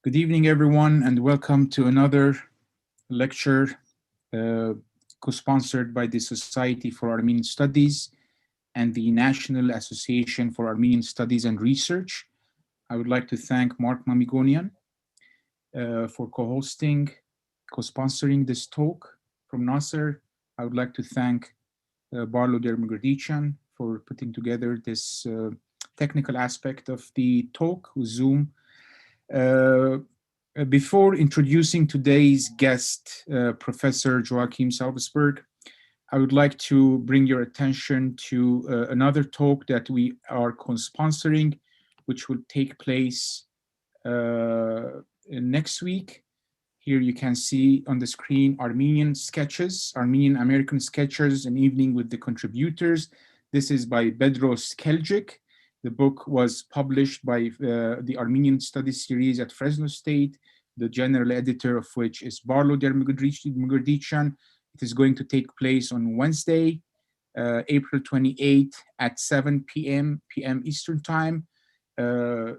Good evening, everyone, and welcome to another lecture co-sponsored by the Society for Armenian Studies and the National Association for Armenian Studies and Research. I would like to thank Mark Mamigonian for co-hosting, co-sponsoring this talk. From NAASR, I would like to thank Barlo Dermagurdichan for putting together this technical aspect of the talk with Zoom. Before introducing today's guest, Professor Joachim Savelsberg, I would like to bring your attention to another talk that we are co-sponsoring, which will take place next week. Here you can see on the screen Armenian sketches, Armenian American sketches, an evening with the contributors. This is by Bedros Keljic. The book was published by the Armenian Studies series at Fresno State, the general editor of which is Barlo Dermagurdichan. It is going to take place on Wednesday, April 28th at 7 p.m. Eastern Time.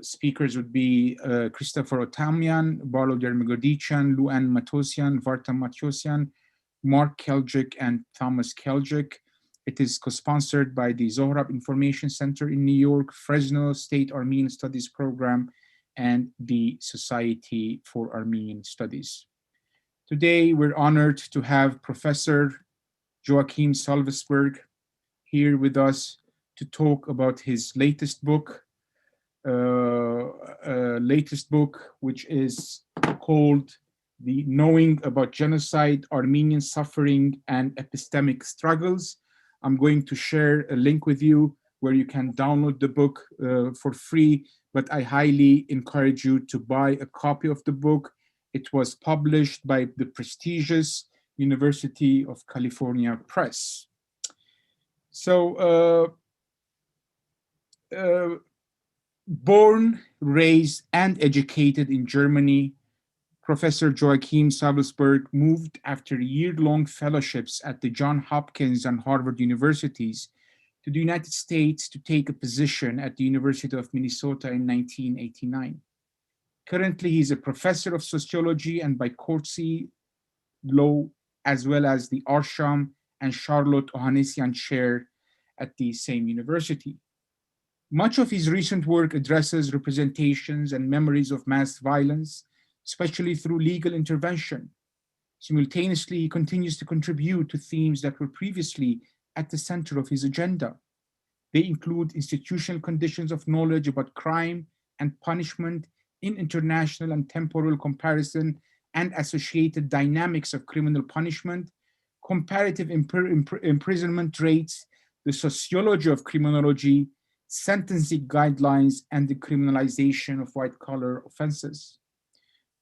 Speakers would be Christopher Otamian, Barlo Dermagurdichan, Luan Matosian, Varta Matosian, Mark Keljic, and Thomas Keljic. It is co-sponsored by the Zohrab Information Center in New York, Fresno State Armenian Studies Program, and the Society for Armenian Studies. Today, we're honored to have Professor Joachim Savelsberg here with us to talk about his latest book, which is called The Knowing About Genocide, Armenian Suffering, and Epistemic Struggles. I'm going to share a link with you where you can download the book for free, but I highly encourage you to buy a copy of the book. It was published by the prestigious University of California Press. So, born, raised, and educated in Germany, Professor Joachim Savelsberg moved after year-long fellowships at the Johns Hopkins and Harvard universities to the United States to take a position at the University of Minnesota in 1989. Currently, he is a professor of sociology and by courtesy law, as well as the Arsham and Charlotte Ohanessian chair at the same university. Much of his recent work addresses representations and memories of mass violence, especially through legal intervention. Simultaneously, he continues to contribute to themes that were previously at the center of his agenda. They include institutional conditions of knowledge about crime and punishment in international and temporal comparison and associated dynamics of criminal punishment, comparative imprisonment rates, the sociology of criminology, sentencing guidelines, and the criminalization of white-collar offenses.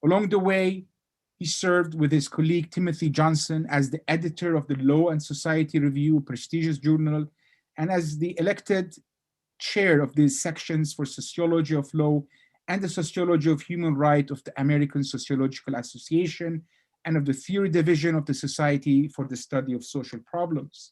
Along the way, he served with his colleague Timothy Johnson as the editor of the Law and Society Review, a prestigious journal, and as the elected chair of the sections for Sociology of Law and the Sociology of Human Rights of the American Sociological Association and of the Theory Division of the Society for the Study of Social Problems.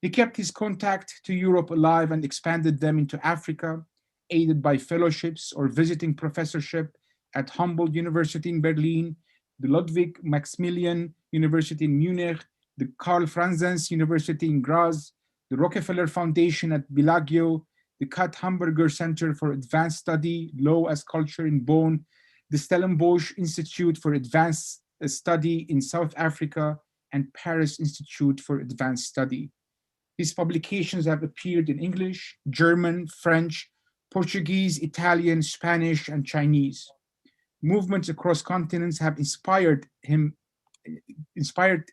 He kept his contact to Europe alive and expanded them into Africa, aided by fellowships or visiting professorship at Humboldt University in Berlin, the Ludwig Maximilian University in Munich, the Karl Franzens University in Graz, the Rockefeller Foundation at Bellagio, the Kat Hamburger Center for Advanced Study, Law as Culture in Bonn, the Stellenbosch Institute for Advanced Study in South Africa, and Paris Institute for Advanced Study. His publications have appeared in English, German, French, Portuguese, Italian, Spanish, and Chinese. Movements across continents have inspired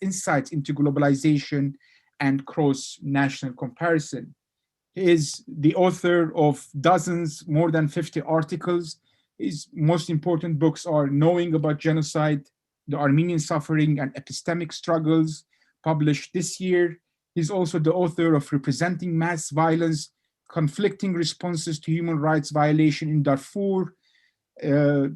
insights into globalization and cross-national comparison. He is the author of dozens, more than 50 articles. His most important books are Knowing About Genocide, The Armenian Suffering and Epistemic Struggles, published this year. He's also the author of Representing Mass Violence, Conflicting Responses to Human Rights Violation in Darfur.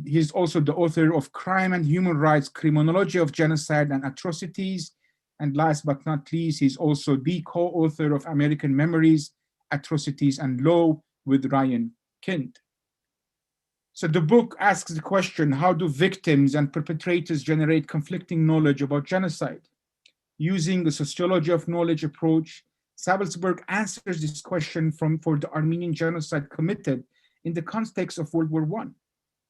He's also the author of Crime and Human Rights, Criminology of Genocide and Atrocities. And last but not least, he's also the co-author of American Memories, Atrocities and Law with Ryan Kind. So the book asks the question, how do victims and perpetrators generate conflicting knowledge about genocide? Using the sociology of knowledge approach, Savelsberg answers this question for the Armenian genocide committed in the context of World War I.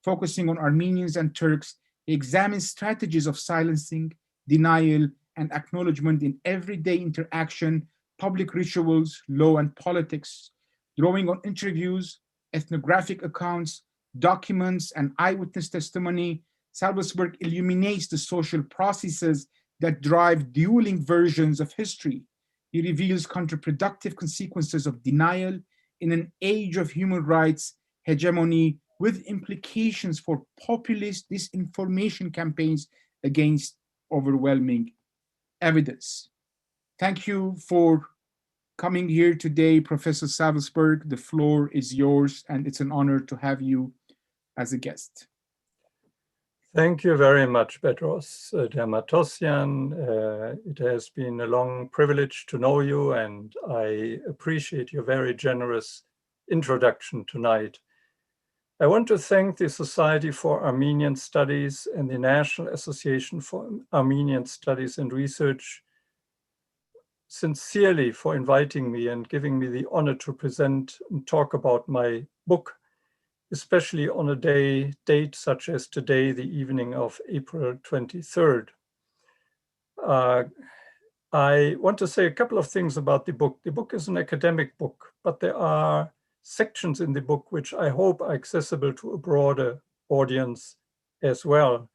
Focusing on Armenians and Turks, he examines strategies of silencing, denial, and acknowledgement in everyday interaction, public rituals, law, and politics, drawing on interviews, ethnographic accounts, documents, and eyewitness testimony. Savelsberg illuminates the social processes that drive dueling versions of history. He reveals counterproductive consequences of denial in an age of human rights hegemony, with implications for populist disinformation campaigns against overwhelming evidence. Thank you for coming here today, Professor Savelsberg. The floor is yours, and it's an honor to have you as a guest. Thank you very much, Petros Dermatosian. It has been a long privilege to know you, and I appreciate your very generous introduction tonight. I want to thank the Society for Armenian Studies and the National Association for Armenian Studies and Research sincerely for inviting me and giving me the honor to present and talk about my book, especially on a date such as today, the evening of April 23rd. I want to say a couple of things about the book. The book is an academic book, but there are sections in the book which I hope are accessible to a broader audience as well.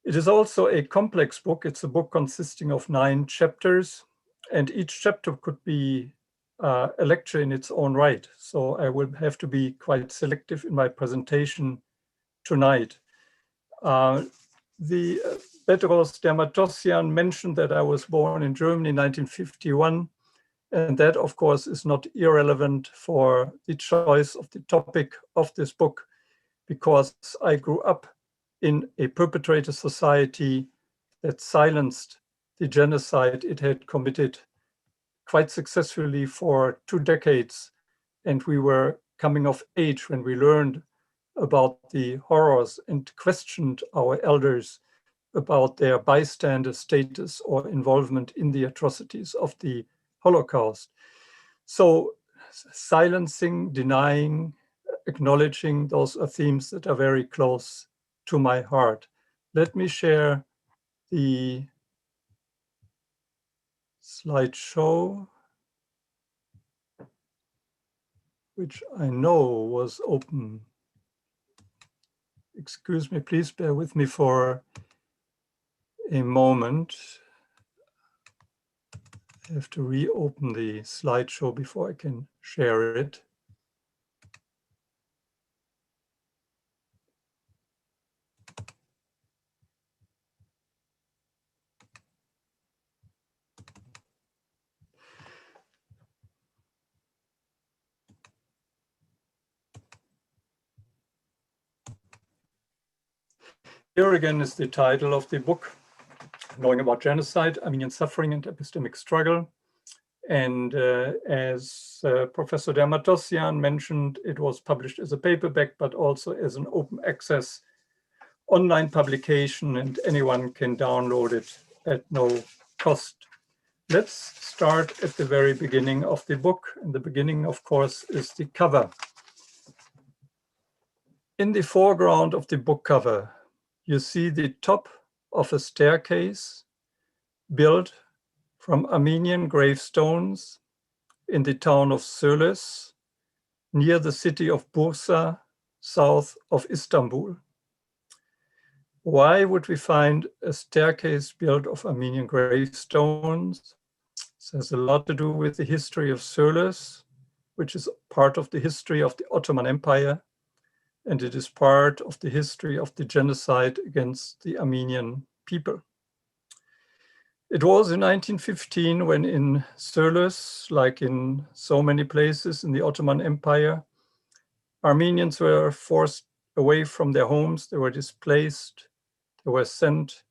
It is also a complex book. It's a book consisting of 9 chapters, and each chapter could be a lecture in its own right. So I will have to be quite selective in my presentation tonight. Petros Dermatosian mentioned that I was born in Germany in 1951. And that, of course, is not irrelevant for the choice of the topic of this book, because I grew up in a perpetrator society that silenced the genocide it had committed quite successfully for 2 decades. And we were coming of age when we learned about the horrors and questioned our elders about their bystander status or involvement in the atrocities of the Holocaust. So silencing, denying, acknowledging, those are themes that are very close to my heart. Let me share the slideshow, which I know was open. Excuse me, please bear with me for a moment. I have to reopen the slideshow before I can share it. Here again is the title of the book, Knowing About Genocide, Armenian Suffering and Epistemic Struggle. And as Professor Dermatosian mentioned, it was published as a paperback, but also as an open access online publication, and anyone can download it at no cost. Let's start at the very beginning of the book. And the beginning, of course, is the cover. In the foreground of the book cover, you see the top of a staircase built from Armenian gravestones in the town of Söles, near the city of Bursa, south of Istanbul. Why would we find a staircase built of Armenian gravestones? This has a lot to do with the history of Söles, which is part of the history of the Ottoman Empire, and it is part of the history of the genocide against the Armenian people. It was in 1915 when in Söles, like in so many places in the Ottoman Empire, Armenians were forced away from their homes, they were displaced, they were sent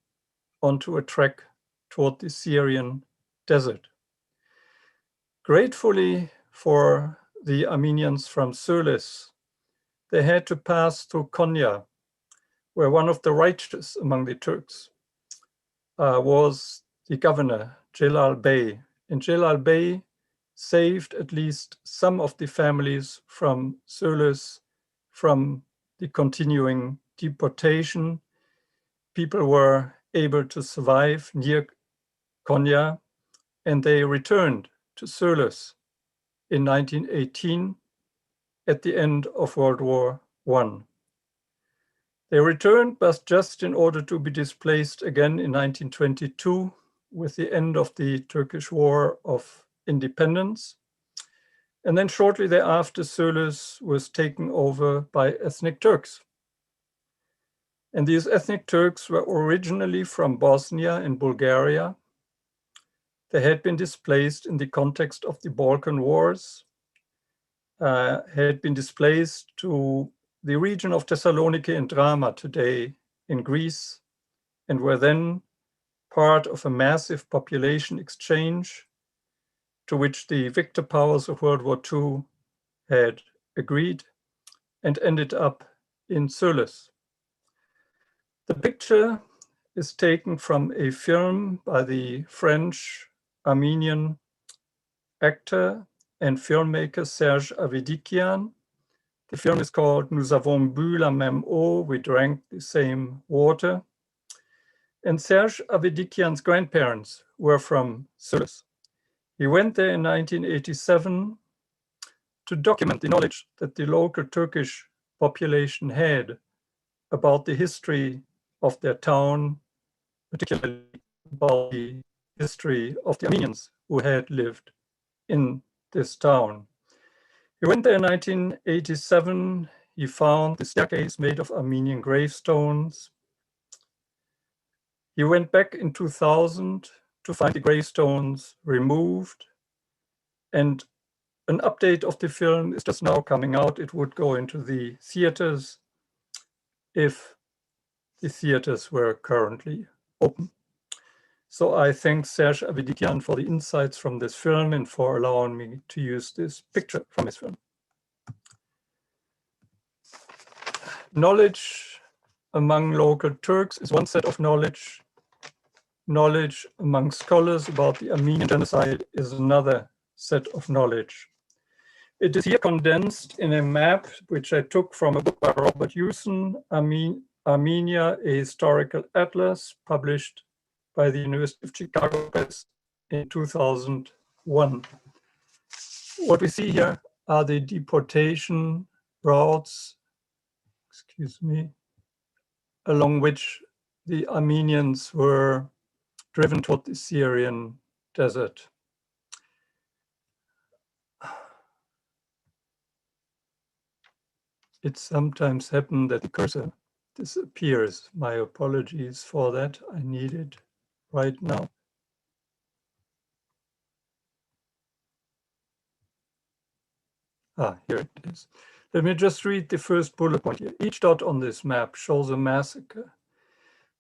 onto a trek toward the Syrian desert. Gratefully for the Armenians from Söles, they had to pass through Konya, where one of the righteous among the Turks was the governor, Celal Bey. And Celal Bey saved at least some of the families from Söles, from the continuing deportation. People were able to survive near Konya, and they returned to Söles in 1918 at the end of World War I. They returned, but just in order to be displaced again in 1922 with the end of the Turkish War of Independence. And then shortly thereafter, Söles was taken over by ethnic Turks. And these ethnic Turks were originally from Bosnia and Bulgaria. They had been displaced in the context of the Balkan Wars, had been displaced to the region of Thessaloniki and Drama today in Greece, and were then part of a massive population exchange to which the victor powers of World War II had agreed and ended up in Söles. The picture is taken from a film by the French Armenian actor and filmmaker Serge Avedikian. The film is called Nous avons bu la même eau, we drank the same water. And Serge Avedikian's grandparents were from Söles. He went there in 1987 to document the knowledge that the local Turkish population had about the history of their town, particularly about the history of the Armenians who had lived in this town. He went there in 1987. He found the staircase made of Armenian gravestones. He went back in 2000 to find the gravestones removed. And an update of the film is just now coming out. It would go into the theaters if the theaters were currently open. So I thank Serge Avedikian for the insights from this film and for allowing me to use this picture from his film. Knowledge among local Turks is one set of knowledge. Knowledge among scholars about the Armenian genocide is another set of knowledge. It is here condensed in a map which I took from a book by Robert Hewson, Armenia, a historical atlas, published by the University of Chicago Press in 2001. What we see here are the deportation routes, along which the Armenians were driven toward the Syrian desert. It sometimes happens that the cursor disappears. My apologies for that. I need it right now. Here it is. Let me just read the first bullet point here. Each dot on this map shows a massacre.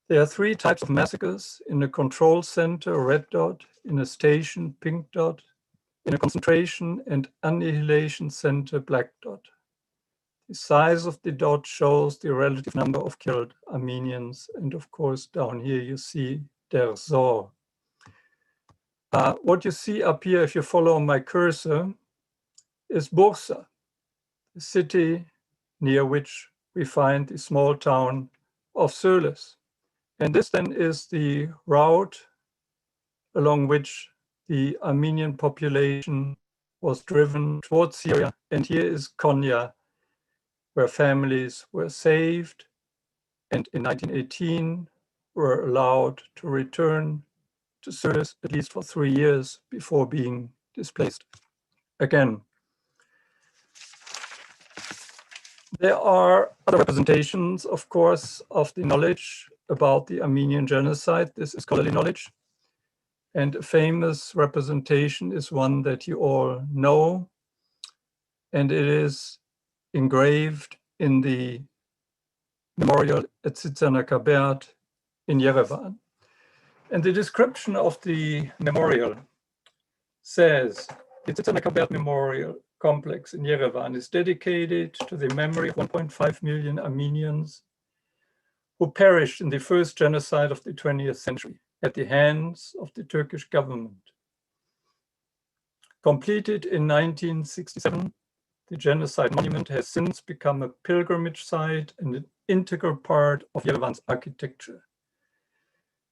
There are 3 types of massacres: in a control center, red dot; in a station, pink dot; in a concentration and annihilation center, black dot. The size of the dot shows the relative number of killed Armenians. And of course, down here you see Der Zor. What you see up here, if you follow my cursor, is Bursa, the city near which we find the small town of Söles. And this then is the route along which the Armenian population was driven towards Syria. And here is Konya, where families were saved and in 1918 were allowed to return to Söles at least for 3 years before being displaced again. There are other representations, of course, of the knowledge about the Armenian genocide. This is scholarly knowledge. And a famous representation is one that you all know, and it is engraved in the memorial at Tsitsana-Kabert in Yerevan. And the description of the memorial says, the Tsitsana-Kabert memorial complex in Yerevan is dedicated to the memory of 1.5 million Armenians who perished in the first genocide of the 20th century at the hands of the Turkish government. Completed in 1967, the genocide monument has since become a pilgrimage site and an integral part of Yerevan's architecture.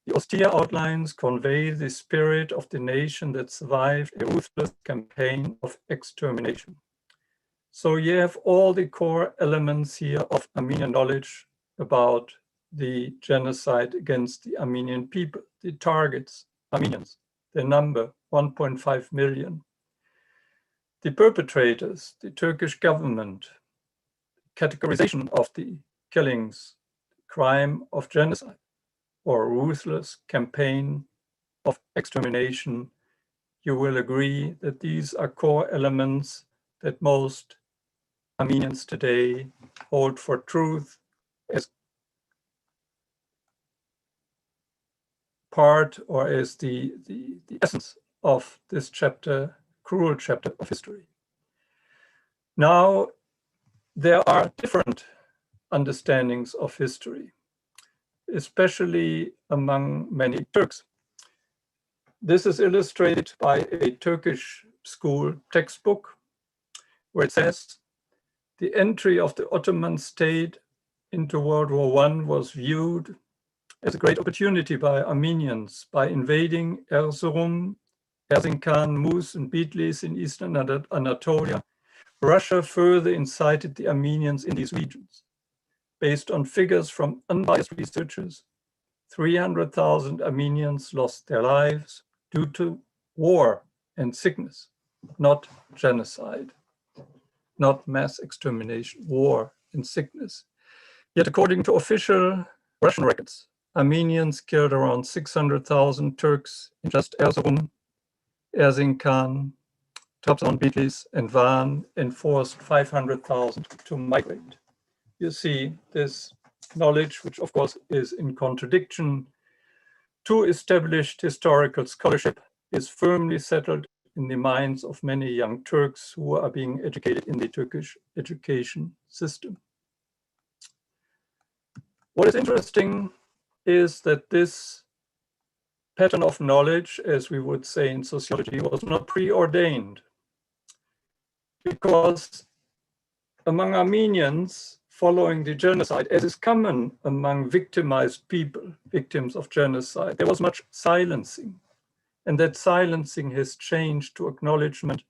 The austere outlines convey the spirit of the nation that survived a ruthless campaign of extermination. So you have all the core elements here of Armenian knowledge about the genocide against the Armenian people, the targets, Armenians, the number, 1.5 million. The perpetrators, the Turkish government, categorization of the killings, crime of genocide, or ruthless campaign of extermination. You will agree that these are core elements that most Armenians today hold for truth as part or as the essence of this chapter, cruel chapter of history. Now, there are different understandings of history, especially among many Turks. This is illustrated by a Turkish school textbook where it says, the entry of the Ottoman state into World War I was viewed as a great opportunity by Armenians by invading Erzurum, Erzincan, Mus, and Bitlis in eastern Anatolia. Russia further incited the Armenians in these regions. Based on figures from unbiased researchers, 300,000 Armenians lost their lives due to war and sickness, not genocide, not mass extermination, war and sickness. Yet according to official Russian records, Armenians killed around 600,000 Turks in just Erzurum, Erzincan, Trabzon, Bitlis, and Van, and forced 500,000 to migrate. You see this knowledge, which of course is in contradiction to established historical scholarship, is firmly settled in the minds of many young Turks who are being educated in the Turkish education system. What is interesting is that this pattern of knowledge, as we would say in sociology, was not preordained, because among Armenians following the genocide, as is common among victimized people, victims of genocide, there was much silencing. And that silencing has changed to acknowledgement,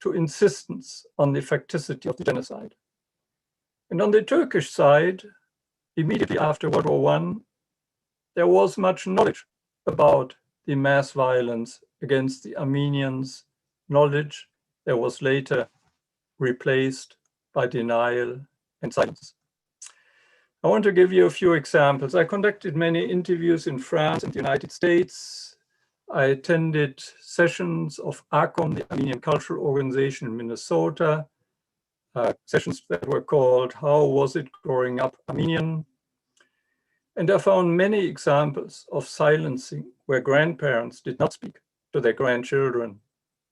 to insistence on the facticity of the genocide. And on the Turkish side, immediately after World War I, there was much knowledge about the mass violence against the Armenians, knowledge that was later replaced by denial and silence. I want to give you a few examples. I conducted many interviews in France and the United States. I attended sessions of ACOM, the Armenian Cultural Organization in Minnesota, sessions that were called How Was It Growing Up Armenian? And I found many examples of silencing where grandparents did not speak to their grandchildren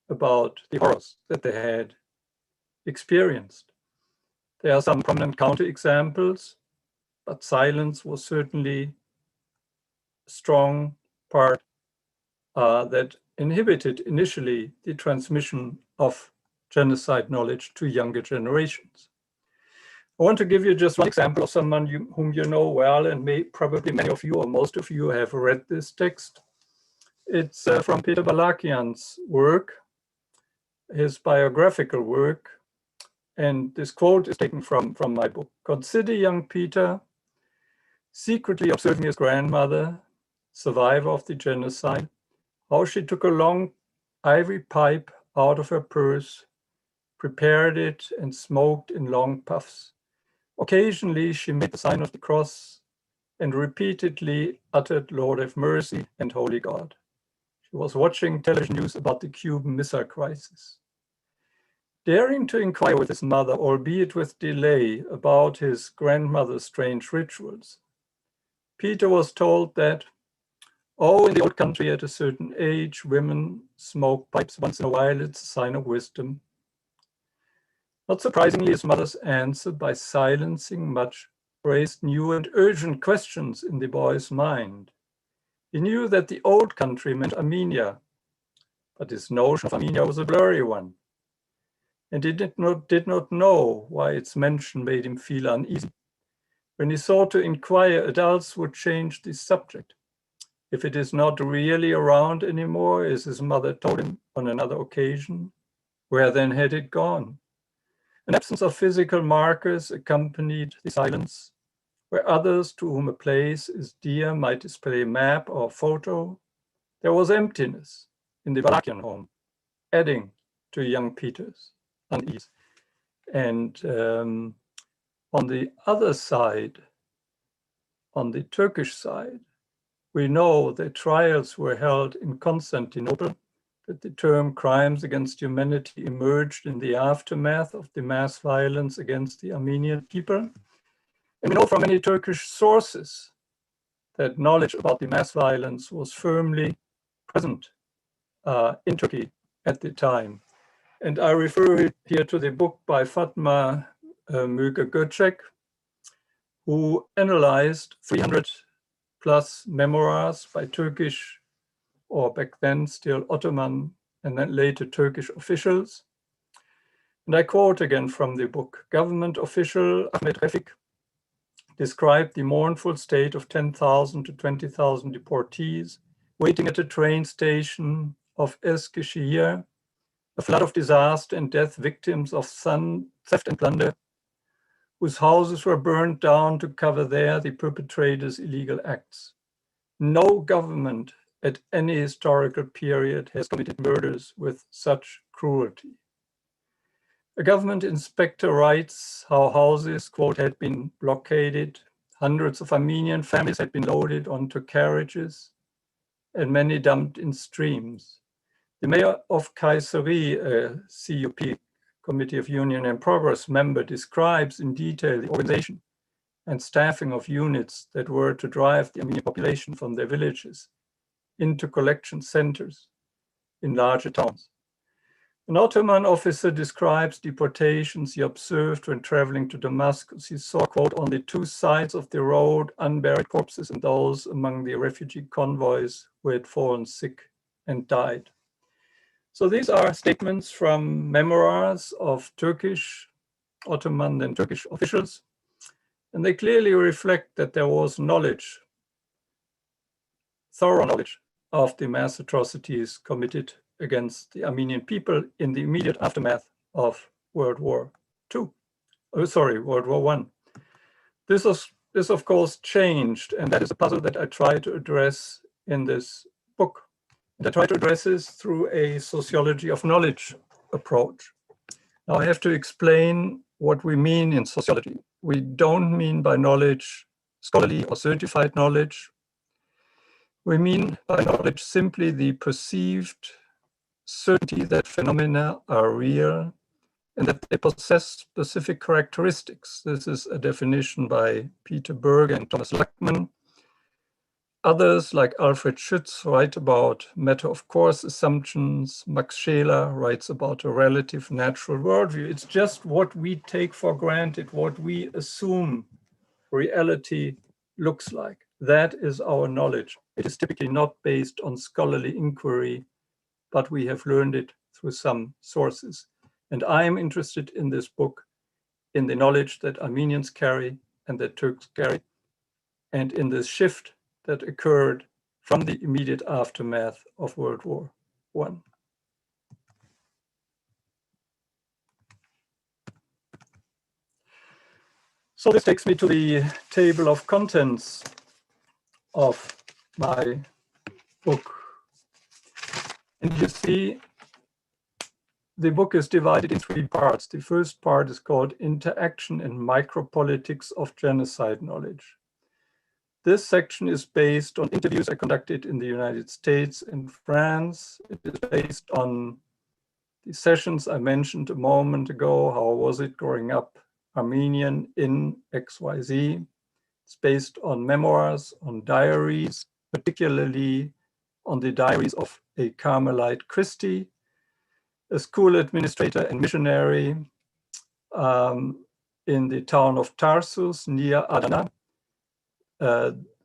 about the horrors that they had experienced. There are some prominent counterexamples, but silence was certainly a strong part that inhibited initially the transmission of genocide knowledge to younger generations. I want to give you just one example of someone whom you know well, and probably many of you or most of you have read this text. It's from Peter Balakian's work, his biographical work. And this quote is taken from my book. Consider young Peter secretly observing his grandmother, survivor of the genocide, how she took a long ivory pipe out of her purse, prepared it, and smoked in long puffs. Occasionally, she made the sign of the cross and repeatedly uttered, Lord have mercy and Holy God. She was watching television news about the Cuban Missile Crisis. Daring to inquire with his mother, albeit with delay, about his grandmother's strange rituals, Peter was told that, oh, in the old country at a certain age, women smoke pipes once in a while, it's a sign of wisdom. Not surprisingly, his mother's answer, by silencing much, raised new and urgent questions in the boy's mind. He knew that the old country meant Armenia, but his notion of Armenia was a blurry one. And he did not know why its mention made him feel uneasy. When he sought to inquire, adults would change the subject. If it is not really around anymore, as his mother told him on another occasion, where then had it gone? An absence of physical markers accompanied the silence, where others to whom a place is dear might display a map or photo. There was emptiness in the Balakian home, adding to young Peter's unease. And on the other side, on the Turkish side, we know that trials were held in Constantinople, that the term crimes against humanity emerged in the aftermath of the mass violence against the Armenian people. And we know from many Turkish sources that knowledge about the mass violence was firmly present in Turkey at the time. And I refer here to the book by Fatma Müge-Göcek, who analyzed 300 plus memoirs by Turkish, or back then still Ottoman, and then later Turkish officials. And I quote again from the book. Government official Ahmet Refik described the mournful state of 10,000 to 20,000 deportees waiting at a train station of Eskişehir, a flood of disaster and death, victims of theft and plunder, whose houses were burned down to cover the perpetrators' illegal acts. No government at any historical period has committed murders with such cruelty. A government inspector writes how houses, quote, had been blockaded, hundreds of Armenian families had been loaded onto carriages, and many dumped in streams. The mayor of Kayseri, a CUP, Committee of Union and Progress member, describes in detail the organization and staffing of units that were to drive the Armenian population from their villages into collection centers in larger towns. An Ottoman officer describes deportations he observed when traveling to Damascus. He saw, quote, on the two sides of the road, unburied corpses and those among the refugee convoys who had fallen sick and died. So these are statements from memoirs of Turkish, Ottoman and Turkish officials, and they clearly reflect that there was knowledge, thorough knowledge of the mass atrocities committed against the Armenian people in the immediate aftermath of World War I. This of course changed, and that is a puzzle that I try to address in this book. And I try to address this through a sociology of knowledge approach. Now I have to explain what we mean in sociology. We don't mean by knowledge scholarly or certified knowledge. We mean by knowledge simply the perceived certainty that phenomena are real and that they possess specific characteristics. This is a definition by Peter Berger and Thomas Lackman. Others, like Alfred Schütz, write about matter-of-course assumptions. Max Scheler writes about a relative natural worldview. It's just what we take for granted, what we assume reality looks like. That is our knowledge. It is typically not based on scholarly inquiry, but we have learned it through some sources. And I am interested in this book in the knowledge that Armenians carry and that Turks carry, and in this shift that occurred from the immediate aftermath of World War I. So this takes me to the table of contents of my book. And you see, the book is divided in three parts. The first part is called Interaction and Micropolitics of Genocide Knowledge. This section is based on interviews I conducted in the United States and France. It is based on the sessions I mentioned a moment ago. How was it growing up Armenian in XYZ? It's based on memoirs, on diaries, particularly on the diaries of a Carmelite Christie, a school administrator and missionary, in the town of Tarsus near Adana.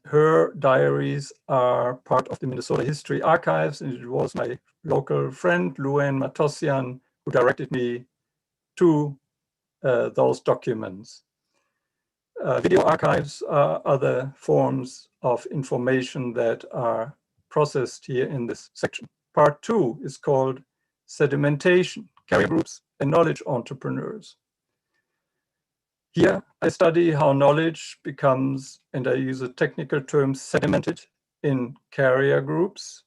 Her diaries are part of the Minnesota History Archives, and it was my local friend, Luann Matossian, who directed me to those documents. Video archives are other forms of information that are processed here in this section. Part 2 is called Sedimentation, Carrier Groups and Knowledge Entrepreneurs. Here I study how knowledge becomes, and I use a technical term, sedimented in carrier groups.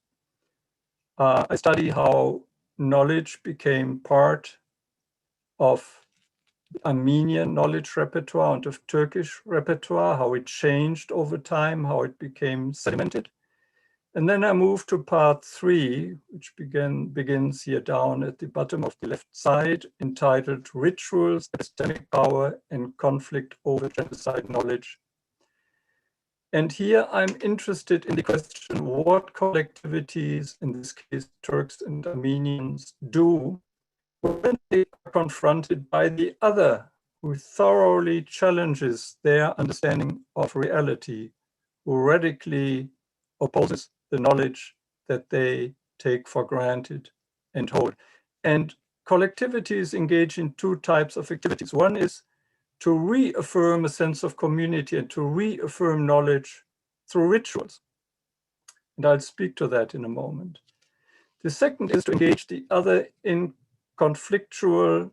I study how knowledge became part of Armenian knowledge repertoire and of Turkish repertoire, how it changed over time, how it became sedimented. And then I move to part 3, which begins here down at the bottom of the left side, entitled Rituals, Epistemic Power, and Conflict over Genocide Knowledge. And here I'm interested in the question, what collectivities, in this case Turks and Armenians, do when they are confronted by the other, who thoroughly challenges their understanding of reality, who radically opposes the knowledge that they take for granted and hold. And collectivities engage in two types of activities. One is to reaffirm a sense of community and to reaffirm knowledge through rituals. And I'll speak to that in a moment. The second is to engage the other in conflictual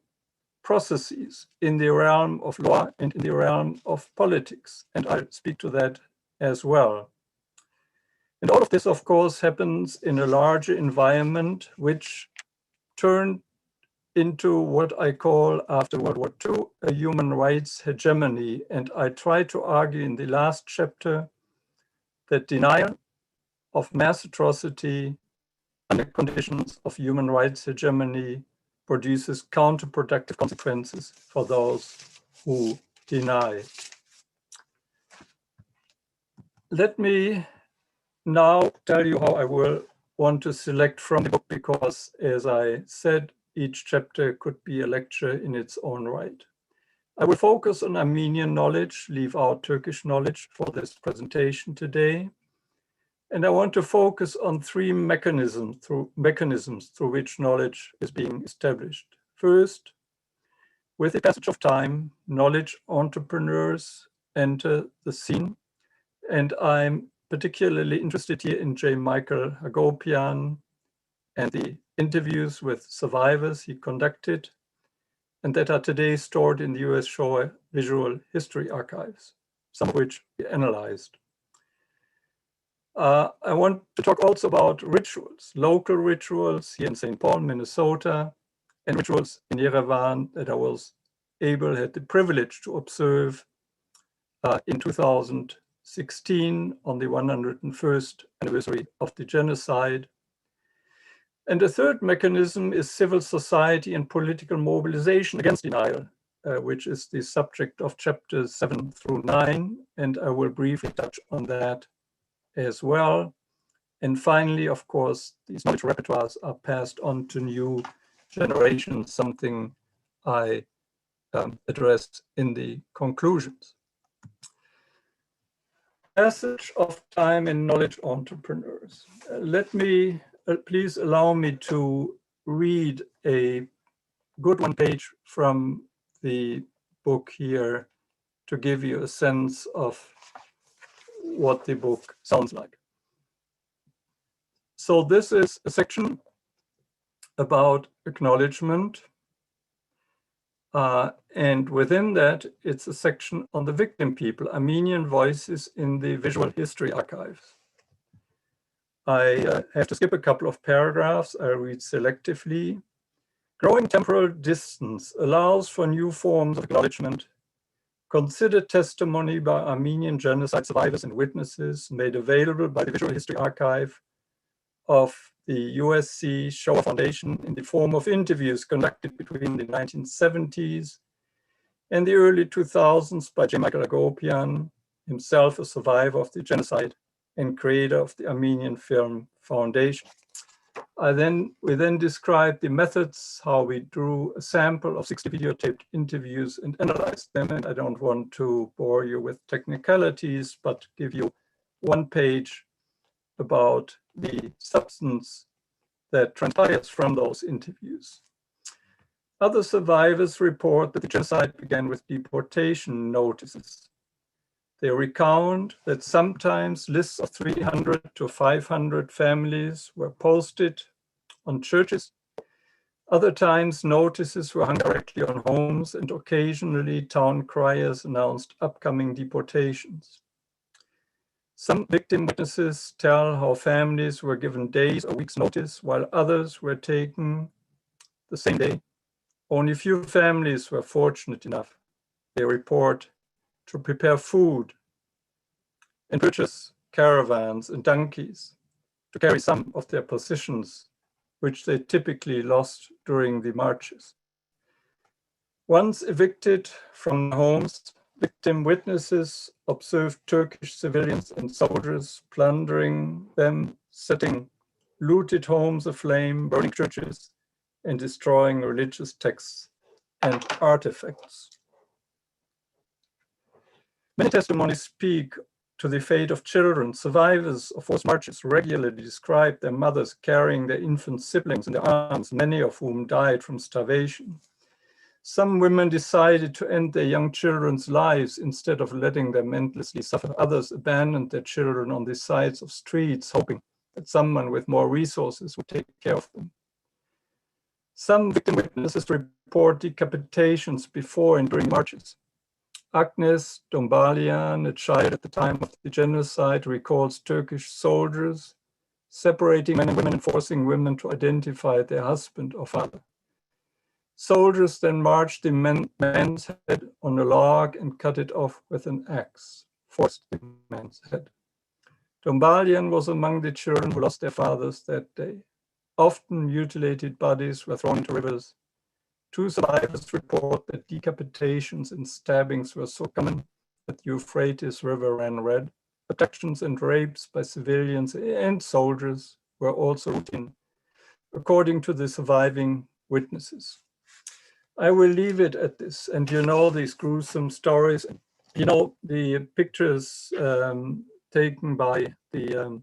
processes in the realm of law and in the realm of politics. And I'll speak to that as well. And all of this, of course, happens in a larger environment, which turned into what I call, after World War II, a human rights hegemony. And I try to argue in the last chapter that denial of mass atrocity under conditions of human rights hegemony produces counterproductive consequences for those who deny. Let me now tell you how I will want to select from the book, because as I said, each chapter could be a lecture in its own right. I will focus on Armenian knowledge, leave out Turkish knowledge for this presentation today. And I want to focus on three mechanisms through which knowledge is being established. First, with the passage of time, knowledge entrepreneurs enter the scene. And I'm particularly interested here in J. Michael Hagopian and the interviews with survivors he conducted, and that are today stored in the US Shoah Visual History Archives, some of which we analyzed. I want to talk also about rituals, local rituals here in St. Paul, Minnesota, and rituals in Yerevan that I had the privilege to observe in 2016 on the 101st anniversary of the genocide. And the third mechanism is civil society and political mobilization against denial, which is the subject of chapters 7 through 9, and I will briefly touch on that as well. And finally, of course, these knowledge repertoires are passed on to new generations, something I addressed in the conclusions. Passage of time and knowledge entrepreneurs. Let me, please allow me to read a good one page from the book here to give you a sense of what the book sounds like. So this is a section about acknowledgement. And within that, it's a section on the victim people, Armenian voices in the Visual History Archives. I have to skip a couple of paragraphs. I read selectively. Growing temporal distance allows for new forms of acknowledgement. Consider testimony by Armenian genocide survivors and witnesses made available by the Visual History Archive of the USC Shoah Foundation in the form of interviews conducted between the 1970s and the early 2000s by J. Michael Hagopian, himself a survivor of the genocide and creator of the Armenian Film Foundation. We then described the methods, how we drew a sample of 60 videotaped interviews and analyzed them. And I don't want to bore you with technicalities, but give you one page about the substance that transpires from those interviews. Other survivors report that the genocide began with deportation notices. They recount that sometimes lists of 300 to 500 families were posted on churches. Other times, notices were hung directly on homes, and occasionally town criers announced upcoming deportations. Some victim witnesses tell how families were given days or weeks' notice, while others were taken the same day. Only few families were fortunate enough, they report, to prepare food and purchase caravans and donkeys to carry some of their possessions, which they typically lost during the marches. Once evicted from homes, victim witnesses observed Turkish civilians and soldiers plundering them, setting looted homes aflame, burning churches, and destroying religious texts and artifacts. Many testimonies speak to the fate of children. Survivors of forced marches regularly describe their mothers carrying their infant siblings in their arms, many of whom died from starvation. Some women decided to end their young children's lives instead of letting them endlessly suffer. Others abandoned their children on the sides of streets, hoping that someone with more resources would take care of them. Some victim witnesses report decapitations before and during marches. Agnes Dombalian, a child at the time of the genocide, recalls Turkish soldiers separating men and women and forcing women to identify their husband or father. Soldiers then marched the man's head on a log and cut it off with an axe, forced the man's head. Dombalian was among the children who lost their fathers that day. Often mutilated bodies were thrown into rivers. Two survivors report that decapitations and stabbings were so common that the Euphrates River ran red. Abductions and rapes by civilians and soldiers were also routine, according to the surviving witnesses. I will leave it at this. And you know these gruesome stories. You know the pictures taken by the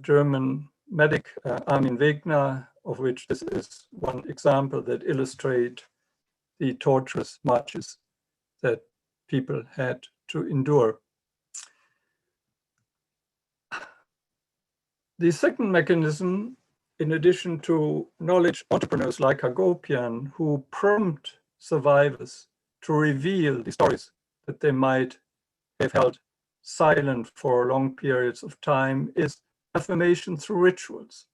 German medic Armin Wegner, of which this is one example that illustrate the torturous marches that people had to endure. The second mechanism, in addition to knowledge entrepreneurs like Hagopian, who prompt survivors to reveal the stories that they might have held silent for long periods of time, is affirmation through rituals.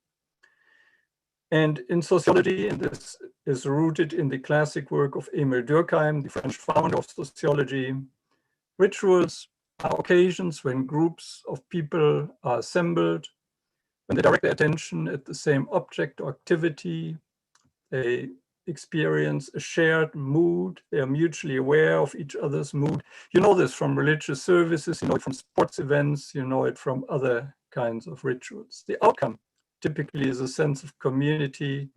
And in sociology, and this is rooted in the classic work of Emile Durkheim, the French founder of sociology, rituals are occasions when groups of people are assembled, when they direct their attention at the same object or activity, they experience a shared mood, they are mutually aware of each other's mood. You know this from religious services, you know it from sports events, you know it from other kinds of rituals. The outcome typically is a sense of community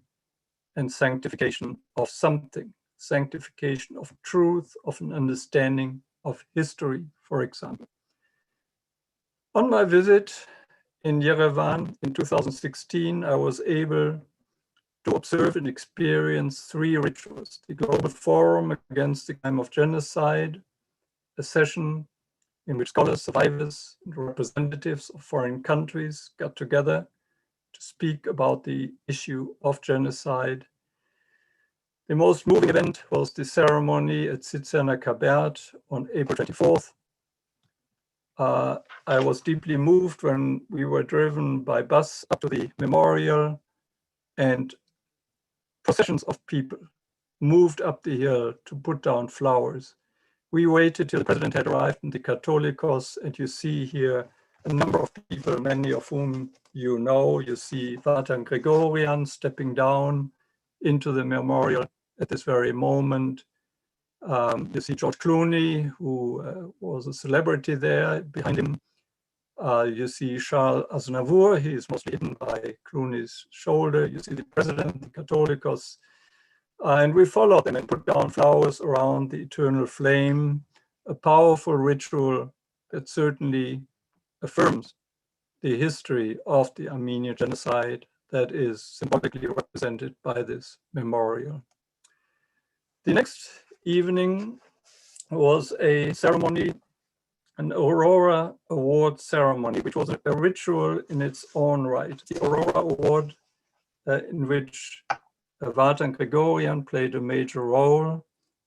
and sanctification of something, sanctification of truth, of an understanding of history, for example. On my visit in Yerevan in 2016, I was able to observe and experience 3 rituals: the Global Forum Against the Crime of Genocide, a session in which scholars, survivors, and representatives of foreign countries got together to speak about the issue of genocide. The most moving event was the ceremony at Sitzerner Kabert on April 24th. I was deeply moved when we were driven by bus up to the memorial, and processions of people moved up the hill to put down flowers. We waited till the president had arrived in the Catholicos, and you see here a number of people, many of whom you know. You see Vatan Gregorian stepping down into the memorial at this very moment. You see George Clooney, who was a celebrity there behind him. You see Charles Aznavour, he is mostly hidden by Clooney's shoulder. You see the president, the Catholicos, and we follow them and put down flowers around the eternal flame, a powerful ritual that certainly affirms the history of the Armenian genocide that is symbolically represented by this memorial. The next evening was a ceremony, an Aurora Award ceremony, which was a ritual in its own right. The Aurora Award, in which Vartan Gregorian played a major role,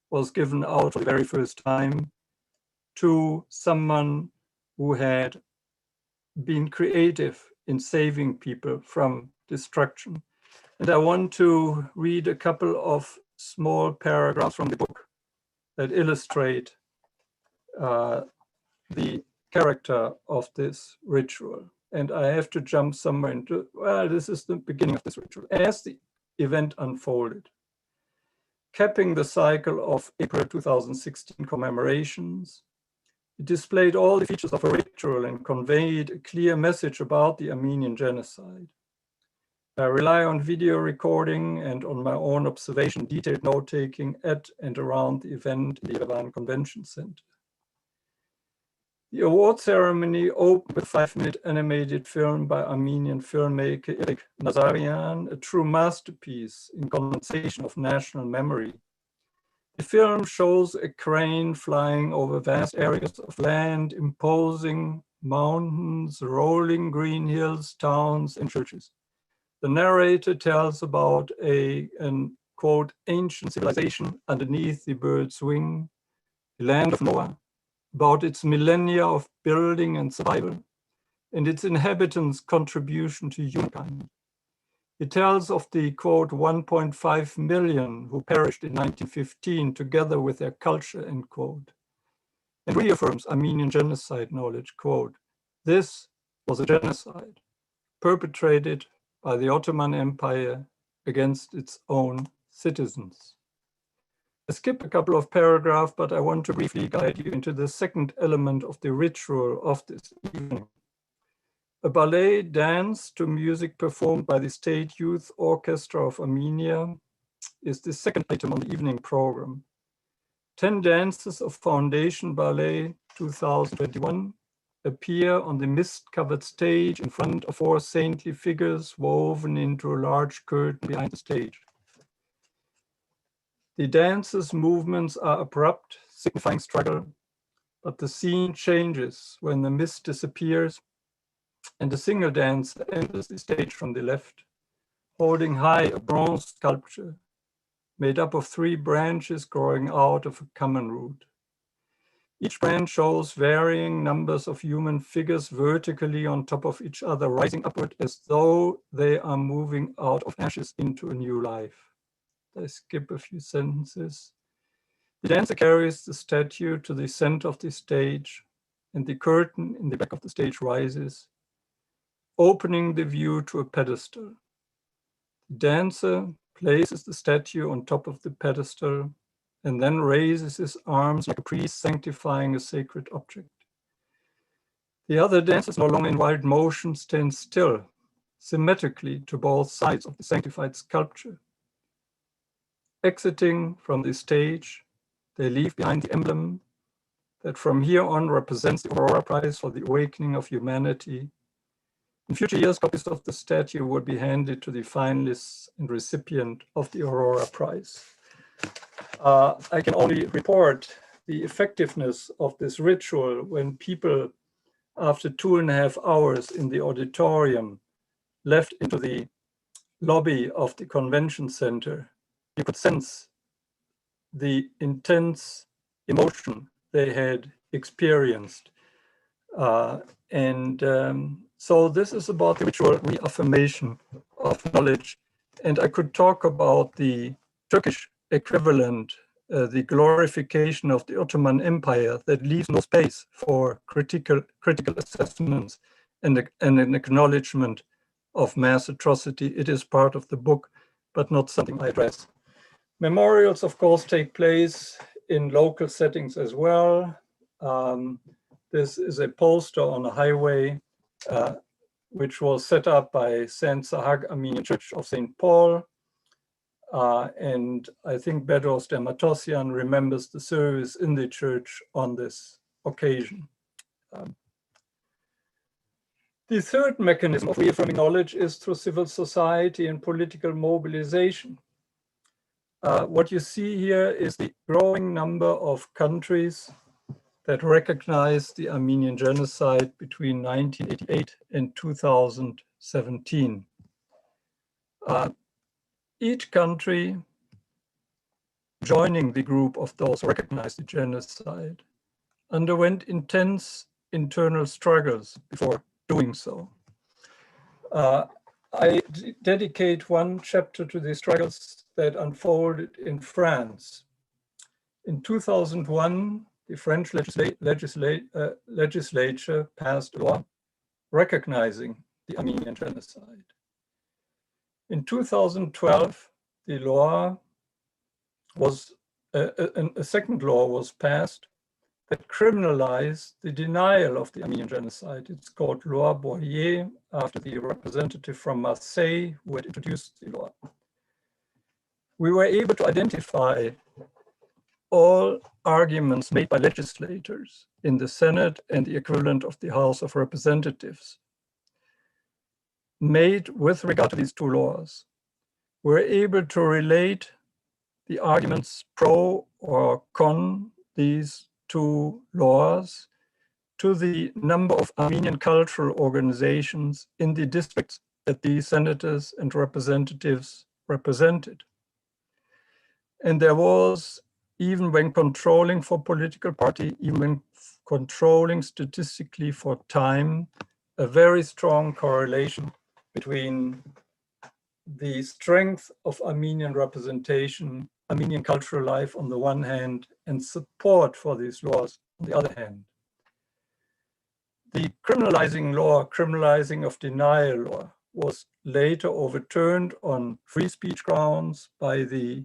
was given out for the very first time to someone who had been creative in saving people from destruction. And I want to read a couple of small paragraphs from the book that illustrate the character of this ritual. And I have to jump somewhere into, well, this is the beginning of this ritual. As the event unfolded, capping the cycle of April 2016 commemorations, it displayed all the features of a ritual and conveyed a clear message about the Armenian genocide. I rely on video recording and on my own observation, detailed note-taking at and around the event in the Yerevan Convention Center. The award ceremony opened with a 5-minute animated film by Armenian filmmaker Erik Nazarian, a true masterpiece in condensation of national memory. The film shows a crane flying over vast areas of land, imposing mountains, rolling green hills, towns, and churches. The narrator tells about an quote, ancient civilization underneath the bird's wing, the land of Noah, about its millennia of building and survival, and its inhabitants' contribution to humankind. It tells of the, quote, 1.5 million who perished in 1915 together with their culture, end quote, and reaffirms Armenian genocide knowledge, quote, this was a genocide perpetrated by the Ottoman Empire against its own citizens. I skip a couple of paragraphs, but I want to briefly guide you into the second element of the ritual of this evening. A ballet dance to music performed by the State Youth Orchestra of Armenia is the second item on the evening program. 10 dances of Foundation Ballet 2021 appear on the mist-covered stage in front of 4 saintly figures woven into a large curtain behind the stage. The dance's movements are abrupt, signifying struggle, but the scene changes when the mist disappears and a single dancer enters the stage from the left, holding high a bronze sculpture made up of 3 branches growing out of a common root. Each branch shows varying numbers of human figures vertically on top of each other, rising upward as though they are moving out of ashes into a new life. I skip a few sentences. The dancer carries the statue to the center of the stage, and the curtain in the back of the stage rises, opening the view to a pedestal. The dancer places the statue on top of the pedestal and then raises his arms like a priest sanctifying a sacred object. The other dancers, no longer in wild motion, stand still, symmetrically to both sides of the sanctified sculpture. Exiting from the stage, they leave behind the emblem that from here on represents the Aurora Prize for the Awakening of Humanity. In future years, copies of the statue will be handed to the finalists and recipient of the Aurora Prize. I can only report the effectiveness of this ritual when people, after 2.5 hours in the auditorium, left into the lobby of the convention center. You could sense the intense emotion they had experienced. So this is about the ritual reaffirmation of knowledge. And I could talk about the Turkish equivalent, the glorification of the Ottoman Empire that leaves no space for critical assessments and an acknowledgement of mass atrocity. It is part of the book, but not something I address. Memorials, of course, take place in local settings as well. This is a poster on a highway which was set up by Saint Sahag Armenian Church of St. Paul. And I think Bedros Dermatosian remembers the service in the church on this occasion. The third mechanism of reaffirming knowledge is through civil society and political mobilization. What you see here is the growing number of countries that recognize the Armenian genocide between 1988 and 2017. Each country joining the group of those who recognize the genocide underwent intense internal struggles before doing so. I dedicate one chapter to the struggles that unfolded in France. In 2001, the French legislature passed a law recognizing the Armenian genocide. In 2012, the law was, a second law was passed that criminalized the denial of the Armenian genocide. It's called Loi Boyer, after the representative from Marseille who had introduced the law. We were able to identify all arguments made by legislators in the Senate and the equivalent of the House of Representatives made with regard to these two laws. We're able to relate the arguments pro or con these two laws to the number of Armenian cultural organizations in the districts that these senators and representatives represented. And there was, even when controlling for political party, even when controlling statistically for time, a very strong correlation between the strength of Armenian representation, Armenian cultural life on the one hand, and support for these laws on the other hand. The criminalizing law, criminalizing of denial law, was later overturned on free speech grounds by the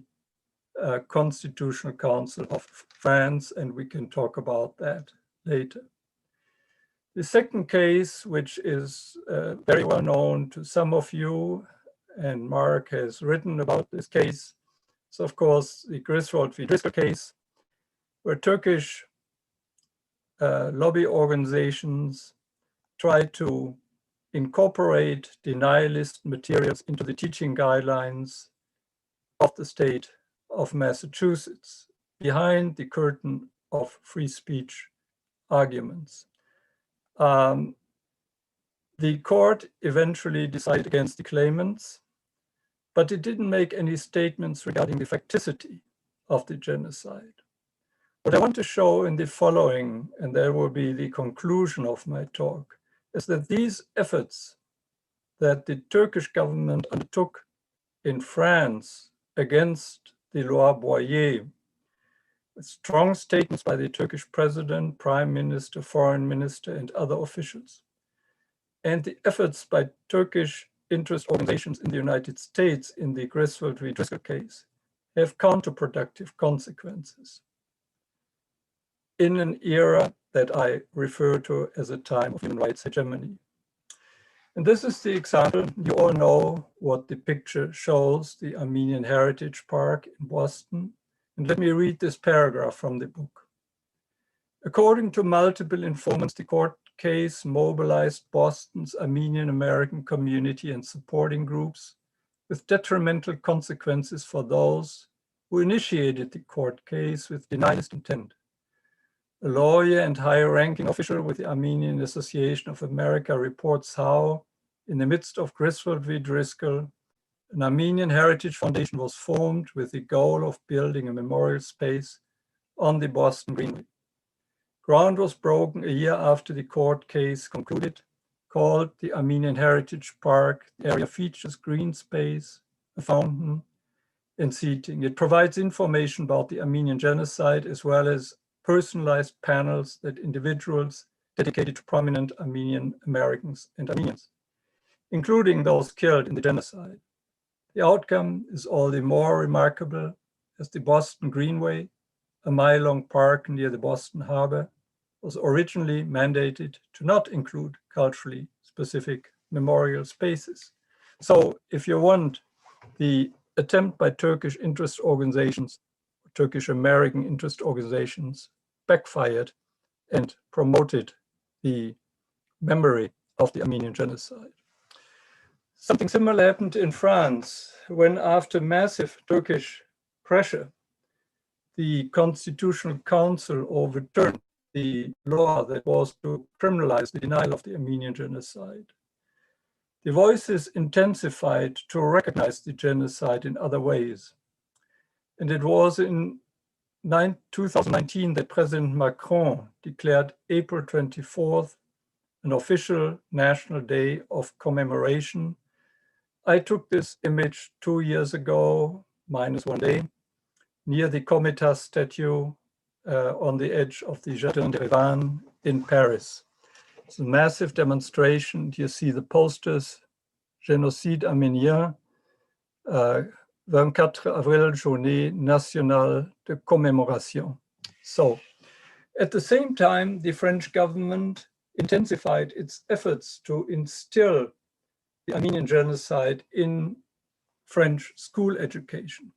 Constitutional Council of France, and we can talk about that later. The second case, which is very well known to some of you, and Mark has written about this case, is of course the Griswold v. Driscoll case, where Turkish lobby organizations tried to incorporate denialist materials into the teaching guidelines of the state of Massachusetts behind the curtain of free speech arguments. The court eventually decided against the claimants, but it didn't make any statements regarding the facticity of the genocide. What I want to show in the following, and that will be the conclusion of my talk, is that these efforts that the Turkish government undertook in France against the Loi Boyer, with strong statements by the Turkish president, prime minister, foreign minister, and other officials, and the efforts by Turkish interest organizations in the United States in the Griswold v. Driscoll case have counterproductive consequences in an era that I refer to as a time of human rights hegemony. And this is the example. You all know what the picture shows, the Armenian Heritage Park in Boston. And let me read this paragraph from the book. According to multiple informants, the court case mobilized Boston's Armenian American community and supporting groups with detrimental consequences for those who initiated the court case with denialist intent. A lawyer and high-ranking official with the Armenian Association of America reports how, in the midst of Griswold v. Driscoll, an Armenian Heritage Foundation was formed with the goal of building a memorial space on the Boston Greenway. Ground was broken a year after the court case concluded. Called the Armenian Heritage Park, the area features green space, a fountain, and seating. It provides information about the Armenian genocide as well as personalized panels that individuals dedicated to prominent Armenian Americans and Armenians, including those killed in the genocide. The outcome is all the more remarkable as the Boston Greenway, a mile-long park near the Boston Harbor, was originally mandated to not include culturally specific memorial spaces. So if you want, the attempt by Turkish interest organizations, Turkish American interest organizations, backfired and promoted the memory of the Armenian genocide. Something similar happened in France when, after massive Turkish pressure, the Constitutional Council overturned the law that was to criminalize the denial of the Armenian genocide. The voices intensified to recognize the genocide in other ways. And it was in 2019 that President Macron declared April 24th an official national day of commemoration. I took this image 2 years ago, minus 1 day, near the Comitas statue on the edge of the Jardin des Rivans in Paris. It's a massive demonstration. You see the posters, Genocide Arménien, 24 avril, Journée nationale de commémoration. So, at the same time, the French government intensified its efforts to instill the Armenian genocide in French school education.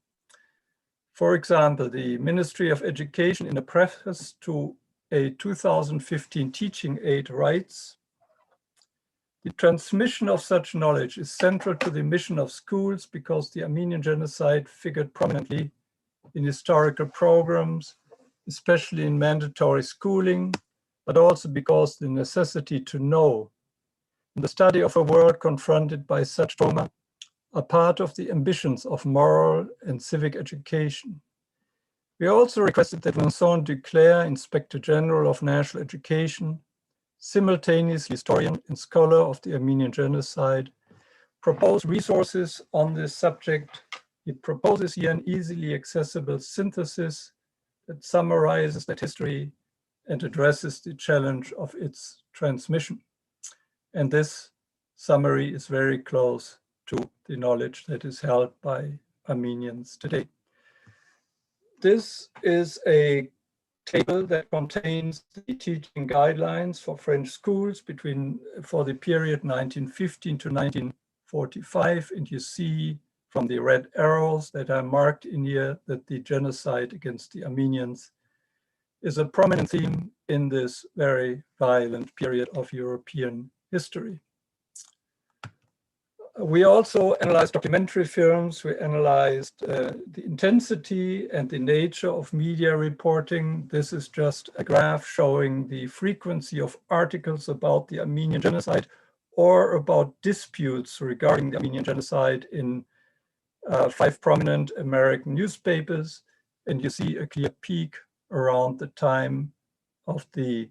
For example, the Ministry of Education, in a preface to a 2015 teaching aid, writes, "The transmission of such knowledge is central to the mission of schools because the Armenian genocide figured prominently in historical programs, especially in mandatory schooling, but also because the necessity to know and the study of a world confronted by such trauma are part of the ambitions of moral and civic education. We also requested that Vincent Duclerc, Inspector General of National Education, simultaneously historian and scholar of the Armenian genocide, propose resources on this subject. He proposes here an easily accessible synthesis that summarizes that history and addresses the challenge of its transmission. And this summary is very close to the knowledge that is held by Armenians today. This is a table that contains the teaching guidelines for French schools for the period 1915 to 1945. And you see from the red arrows that are marked in here that the genocide against the Armenians is a prominent theme in this very violent period of European history. We also analyzed documentary films. We analyzed the intensity and the nature of media reporting. This is just a graph showing the frequency of articles about the Armenian genocide or about disputes regarding the Armenian genocide in 5 prominent American newspapers. And you see a clear peak around the time of the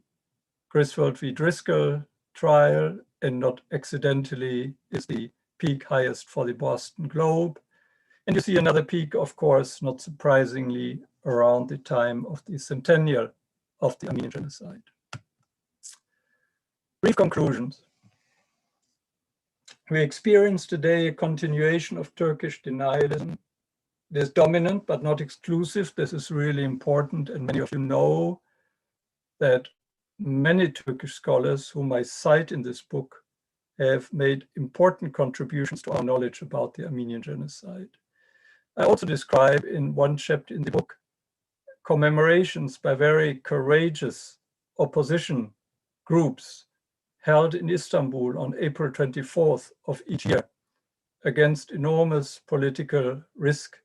Griswold v. Driscoll trial, and not accidentally is the peak highest for the Boston Globe. And you see another peak, of course, not surprisingly, around the time of the centennial of the Armenian genocide. Brief conclusions. We experience today a continuation of Turkish denialism. It is dominant, but not exclusive. This is really important. And many of you know that many Turkish scholars whom I cite in this book have made important contributions to our knowledge about the Armenian genocide. I also describe in one chapter in the book commemorations by very courageous opposition groups held in Istanbul on April 24th of each year against enormous political risk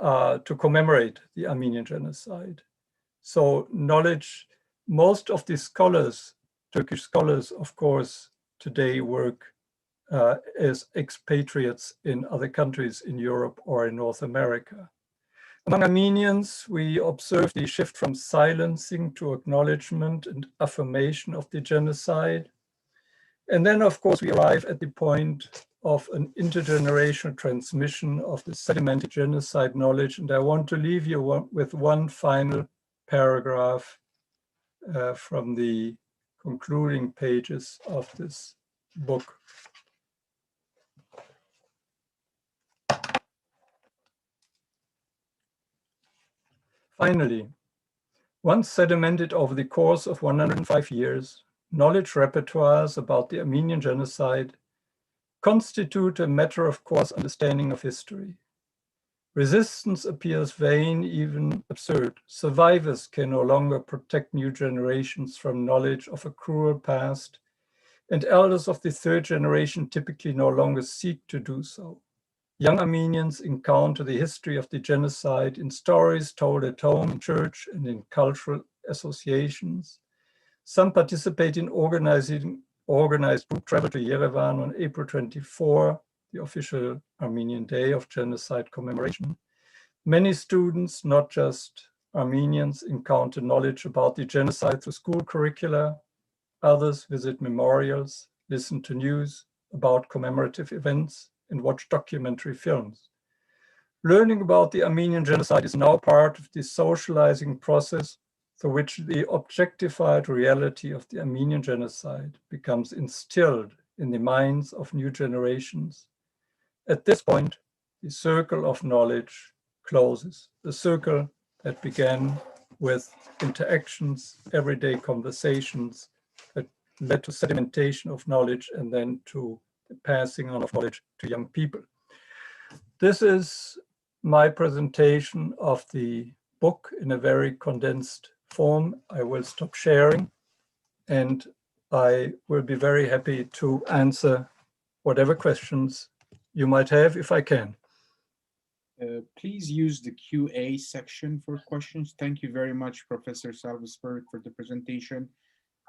to commemorate the Armenian genocide. So knowledge, most of the scholars, Turkish scholars, of course, today work as expatriates in other countries in Europe or in North America. Among Armenians, we observe the shift from silencing to acknowledgement and affirmation of the genocide. And then, of course, we arrive at the point of an intergenerational transmission of the sedimented genocide knowledge. And I want to leave you with one final paragraph from the concluding pages of this book. Finally, Once sedimented over the course of 105 years, knowledge repertoires about the Armenian genocide constitute a matter-of-course understanding of history. Resistance appears vain, even absurd. Survivors can no longer protect new generations from knowledge of a cruel past, and elders of the third generation typically no longer seek to do so. Young Armenians encounter the history of the genocide in stories told at home, in church, and in cultural associations. Some participate in organized group travel to Yerevan on April 24, the official Armenian Day of Genocide commemoration. Many students, not just Armenians, encounter knowledge about the genocide through school curricula. Others visit memorials, listen to news about commemorative events, and watch documentary films. Learning about the Armenian genocide is now part of the socializing process through which the objectified reality of the Armenian genocide becomes instilled in the minds of new generations. At this point, the circle of knowledge closes, the circle that began with interactions, everyday conversations that led to sedimentation of knowledge and then to the passing on of knowledge to young people. This is my presentation of the book in a very condensed form. I will stop sharing and I will be very happy to answer whatever questions you might have if I can. Please use the QA section for questions. Thank you very much, Professor Savelsberg, for the presentation.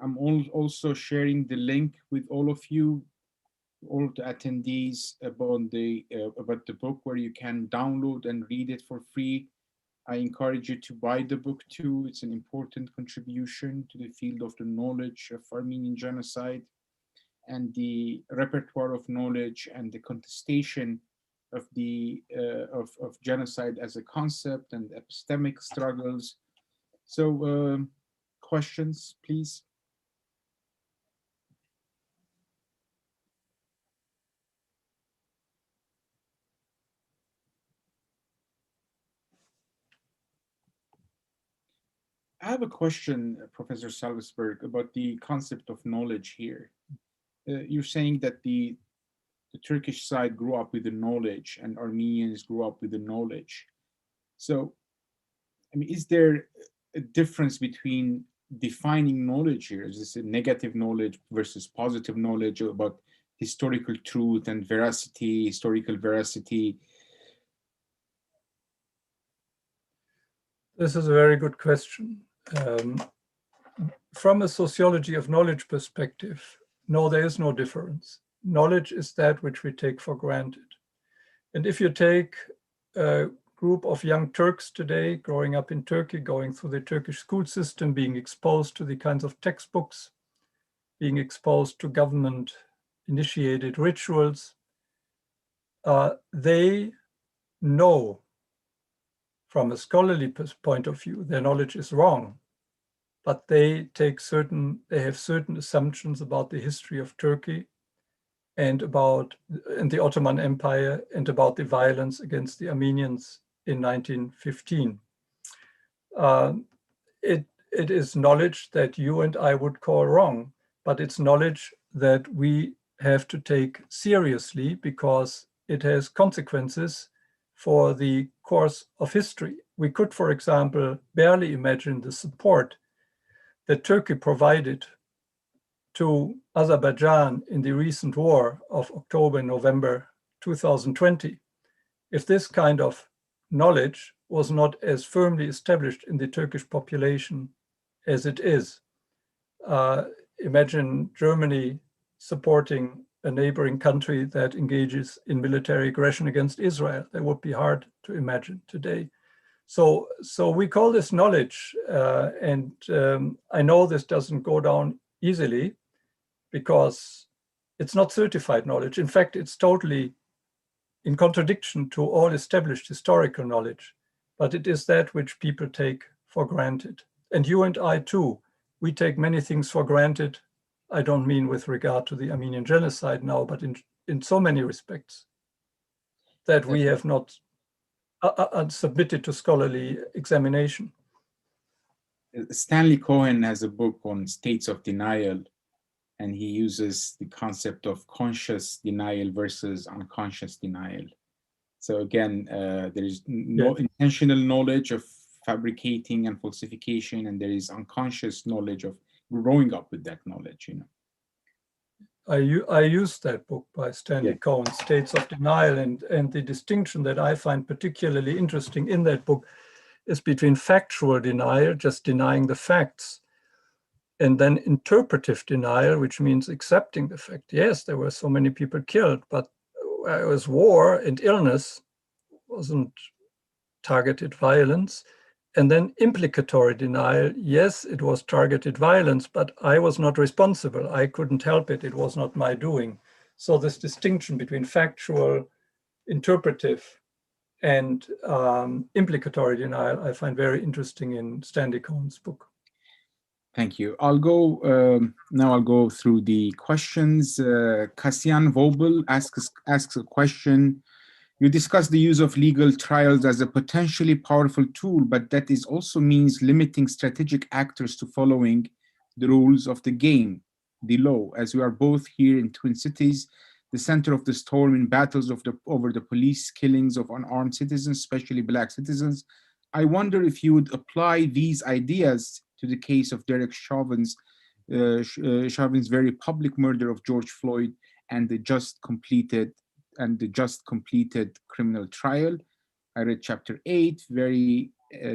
I'm also sharing the link with all of you, all the attendees about the book, where you can download and read it for free. I encourage you to buy the book too. It's an important contribution to the field of the knowledge of Armenian genocide and the repertoire of knowledge and the contestation of the of genocide as a concept and epistemic struggles. So questions, please. I have a question, Professor Savelsberg, about the concept of knowledge here. You're saying that the Turkish side grew up with the knowledge and Armenians grew up with the knowledge. So, I mean, is there a difference between defining knowledge here? Is this a negative knowledge versus positive knowledge about historical truth and veracity, historical veracity? This is a very good question. From a sociology of knowledge perspective, no, there is no difference. Knowledge is that which we take for granted. And if you take a group of young Turks today growing up in Turkey, going through the Turkish school system, being exposed to the kinds of textbooks, being exposed to government-initiated rituals, they know from a scholarly point of view, their knowledge is wrong, but they have certain assumptions about the history of Turkey and the Ottoman Empire and about the violence against the Armenians in 1915. It is knowledge that you and I would call wrong, but it's knowledge that we have to take seriously because it has consequences for the course of history. We could, for example, barely imagine the support that Turkey provided to Azerbaijan in the recent war of October and November 2020 if this kind of knowledge was not as firmly established in the Turkish population as it is. Imagine Germany supporting a neighboring country that engages in military aggression against Israel. That would be hard to imagine today. So we call this knowledge, and I know this doesn't go down easily because it's not certified knowledge. In fact, it's totally in contradiction to all established historical knowledge, but it is that which people take for granted. And you and I too, we take many things for granted. I don't mean with regard to the Armenian genocide now, but in so many respects that we have not submitted to scholarly examination. Stanley Cohen has a book on states of denial, and he uses the concept of conscious denial versus unconscious denial. So again, there is no intentional knowledge of fabricating and falsification, and there is unconscious knowledge of growing up with that knowledge, you know. I used that book by Stanley Cohen, States of Denial, and the distinction that I find particularly interesting in that book is between factual denial, just denying the facts, and then interpretive denial, which means accepting the fact. Yes, there were so many people killed, but it was war and illness, wasn't targeted violence. And then implicatory denial. Yes, it was targeted violence, but I was not responsible. I couldn't help it. It was not my doing. So this distinction between factual, interpretive, and implicatory denial, I find very interesting in Stanley Cohen's book. Thank you. I'll go through the questions. Cassian Vobel asks a question. You discuss the use of legal trials as a potentially powerful tool, but that is also means limiting strategic actors to following the rules of the game, the law, as we are both here in Twin Cities, the center of the storm in battles over the police killings of unarmed citizens, especially Black citizens. I wonder if you would apply these ideas to the case of Derek Chauvin's very public murder of George Floyd and the just completed criminal trial. I read chapter 8, the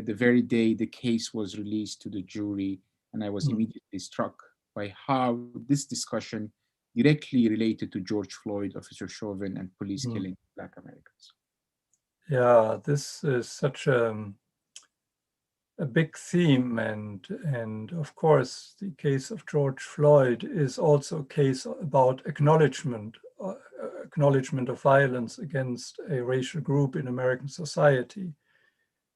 very day the case was released to the jury, and I was immediately struck by how this discussion directly related to George Floyd, Officer Chauvin, and police killing Black Americans. Yeah, this is such a big theme, and of course the case of George Floyd is also a case about acknowledgement of violence against a racial group in American society.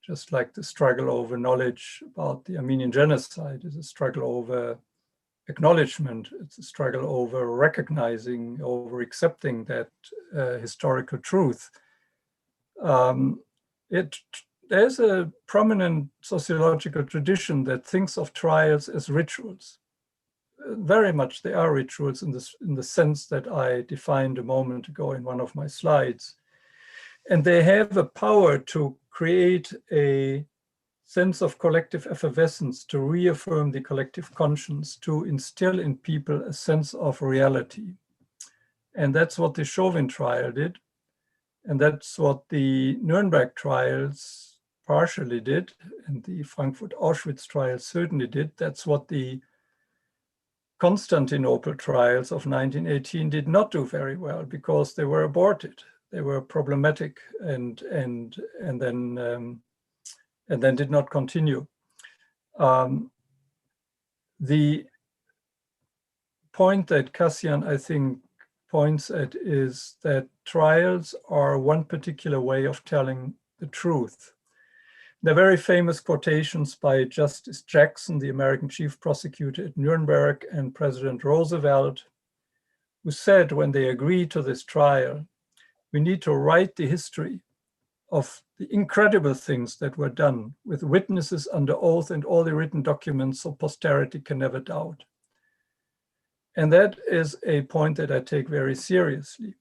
Just like the struggle over knowledge about the Armenian genocide is a struggle over acknowledgement, it's a struggle over recognizing, over accepting that historical truth. There's a prominent sociological tradition that thinks of trials as rituals. Very much they are rituals in the sense that I defined a moment ago in one of my slides. And they have a power to create a sense of collective effervescence, to reaffirm the collective conscience, to instill in people a sense of reality. And that's what the Chauvin trial did. And that's what the Nuremberg trials partially did, and the Frankfurt Auschwitz trial certainly did. That's what the Constantinople trials of 1918 did not do very well, because they were aborted. They were problematic and then did not continue. The point that Cassian, I think, points at is that trials are one particular way of telling the truth. There are very famous quotations by Justice Jackson, the American chief prosecutor at Nuremberg, and President Roosevelt, who said when they agreed to this trial, we need to write the history of the incredible things that were done with witnesses under oath and all the written documents so posterity can never doubt. And that is a point that I take very seriously.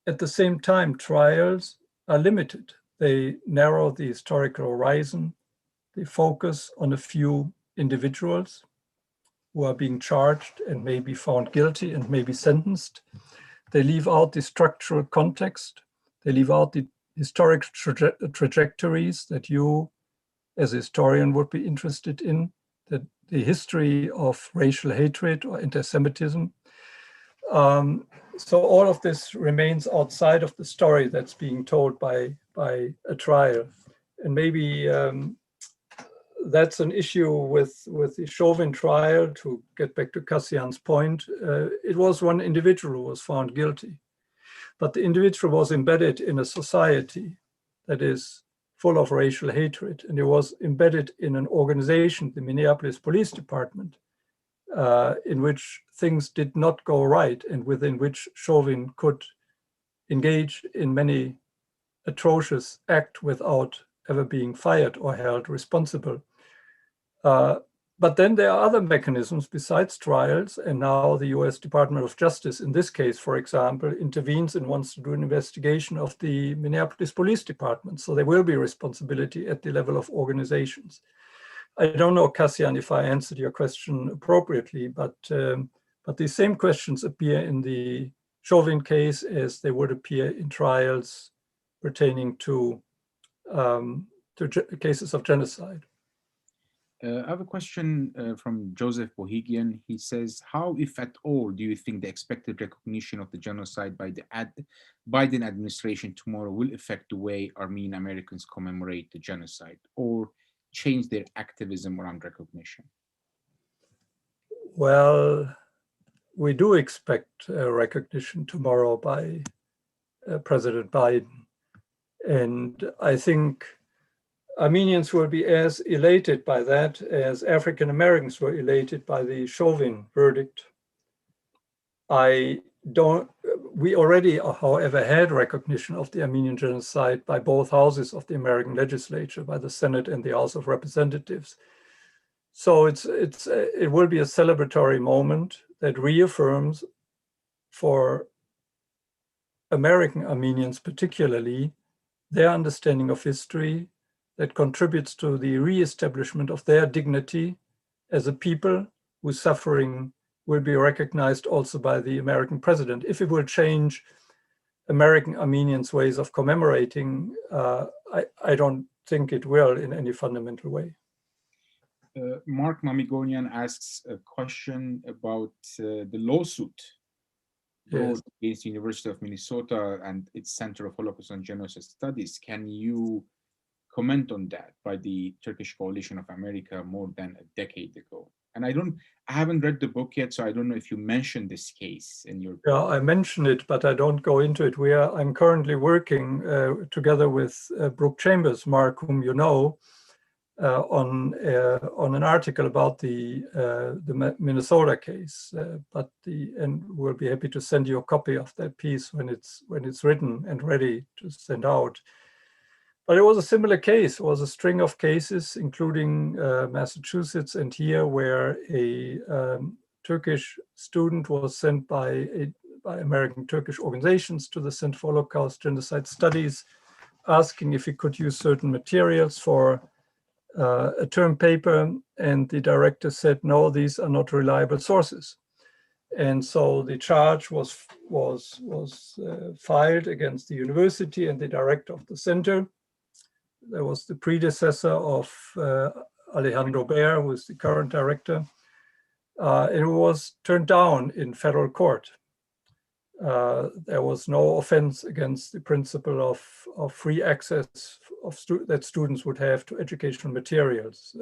At the same time, trials are limited. They narrow the historical horizon. They focus on a few individuals who are being charged and may be found guilty and may be sentenced. They leave out the structural context. They leave out the historic trajectories that you, as a historian, would be interested in, the history of racial hatred or anti-Semitism. So all of this remains outside of the story that's being told by a trial. And maybe that's an issue with the Chauvin trial. To get back to Cassian's point, it was one individual who was found guilty, but the individual was embedded in a society that is full of racial hatred, and it was embedded in an organization, the Minneapolis Police Department, in which things did not go right and within which Chauvin could engage in many atrocious acts without ever being fired or held responsible. But then there are other mechanisms besides trials, and now the US Department of Justice, in this case, for example, intervenes and wants to do an investigation of the Minneapolis Police Department. So there will be responsibility at the level of organizations. I don't know, Kassian, if I answered your question appropriately, but the same questions appear in the Chauvin case as they would appear in trials pertaining to cases of genocide. I have a question from Joseph Bohigian. He says, how, if at all, do you think the expected recognition of the genocide by the Biden administration tomorrow will affect the way Armenian Americans commemorate the genocide or change their activism around recognition? Well, we do expect recognition tomorrow by President Biden. And I think Armenians will be as elated by that as African Americans were elated by the Chauvin verdict. We already, however, had recognition of the Armenian genocide by both houses of the American legislature, by the Senate and the House of Representatives. So it will be a celebratory moment that reaffirms for American Armenians particularly their understanding of history, that contributes to the reestablishment of their dignity as a people whose suffering will be recognized also by the American president. If it will change American Armenians' ways of commemorating, I don't think it will in any fundamental way. Mark Mamigonian asks a question about the lawsuit brought against the University of Minnesota and its Center of Holocaust and Genocide Studies. Can you comment on that by the Turkish Coalition of America more than a decade ago? And I haven't read the book yet, so I don't know if you mentioned this case in your book. Yeah, I mentioned it, but I don't go into it. I'm currently working together with Brooke Chambers, Mark, whom you know, on an article about the Minnesota case. And we'll be happy to send you a copy of that piece when it's written and ready to send out. But it was a similar case. It was a string of cases, including Massachusetts and here, where a Turkish student was sent by American Turkish organizations to the Center for Holocaust Genocide Studies, asking if he could use certain materials for a term paper. And the director said, no, these are not reliable sources. And so the charge was filed against the university and the director of the center. There was the predecessor of Alejandro Baer, who is the current director. It was turned down in federal court. There was no offense against the principle of free access that students would have to educational materials.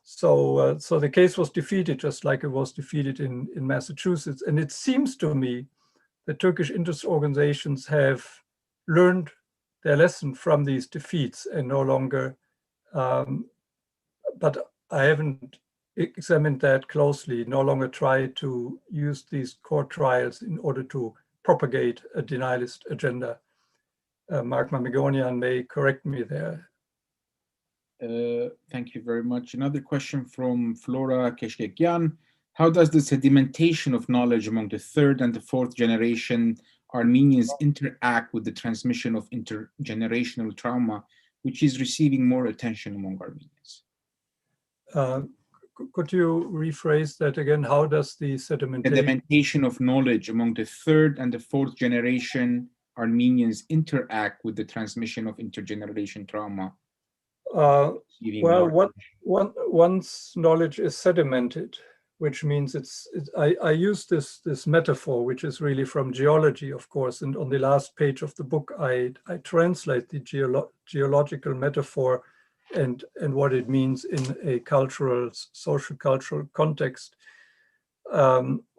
So the case was defeated, just like it was defeated in Massachusetts. And it seems to me that Turkish interest organizations have learned their lesson from these defeats and no longer, but I haven't examined that closely, no longer try to use these court trials in order to propagate a denialist agenda. Mark Mamigonian may correct me there. Thank you very much. Another question from Flora Keshkekyan. How does the sedimentation of knowledge among the third and the fourth generation Armenians interact with the transmission of intergenerational trauma, which is receiving more attention among Armenians? Could you rephrase that again? How does the sedimentation of knowledge among the third and the fourth generation Armenians interact with the transmission of intergenerational trauma? Well, once knowledge is sedimented, which means I use this metaphor, which is really from geology, of course, and on the last page of the book, I translate the geological metaphor and what it means in a social cultural context.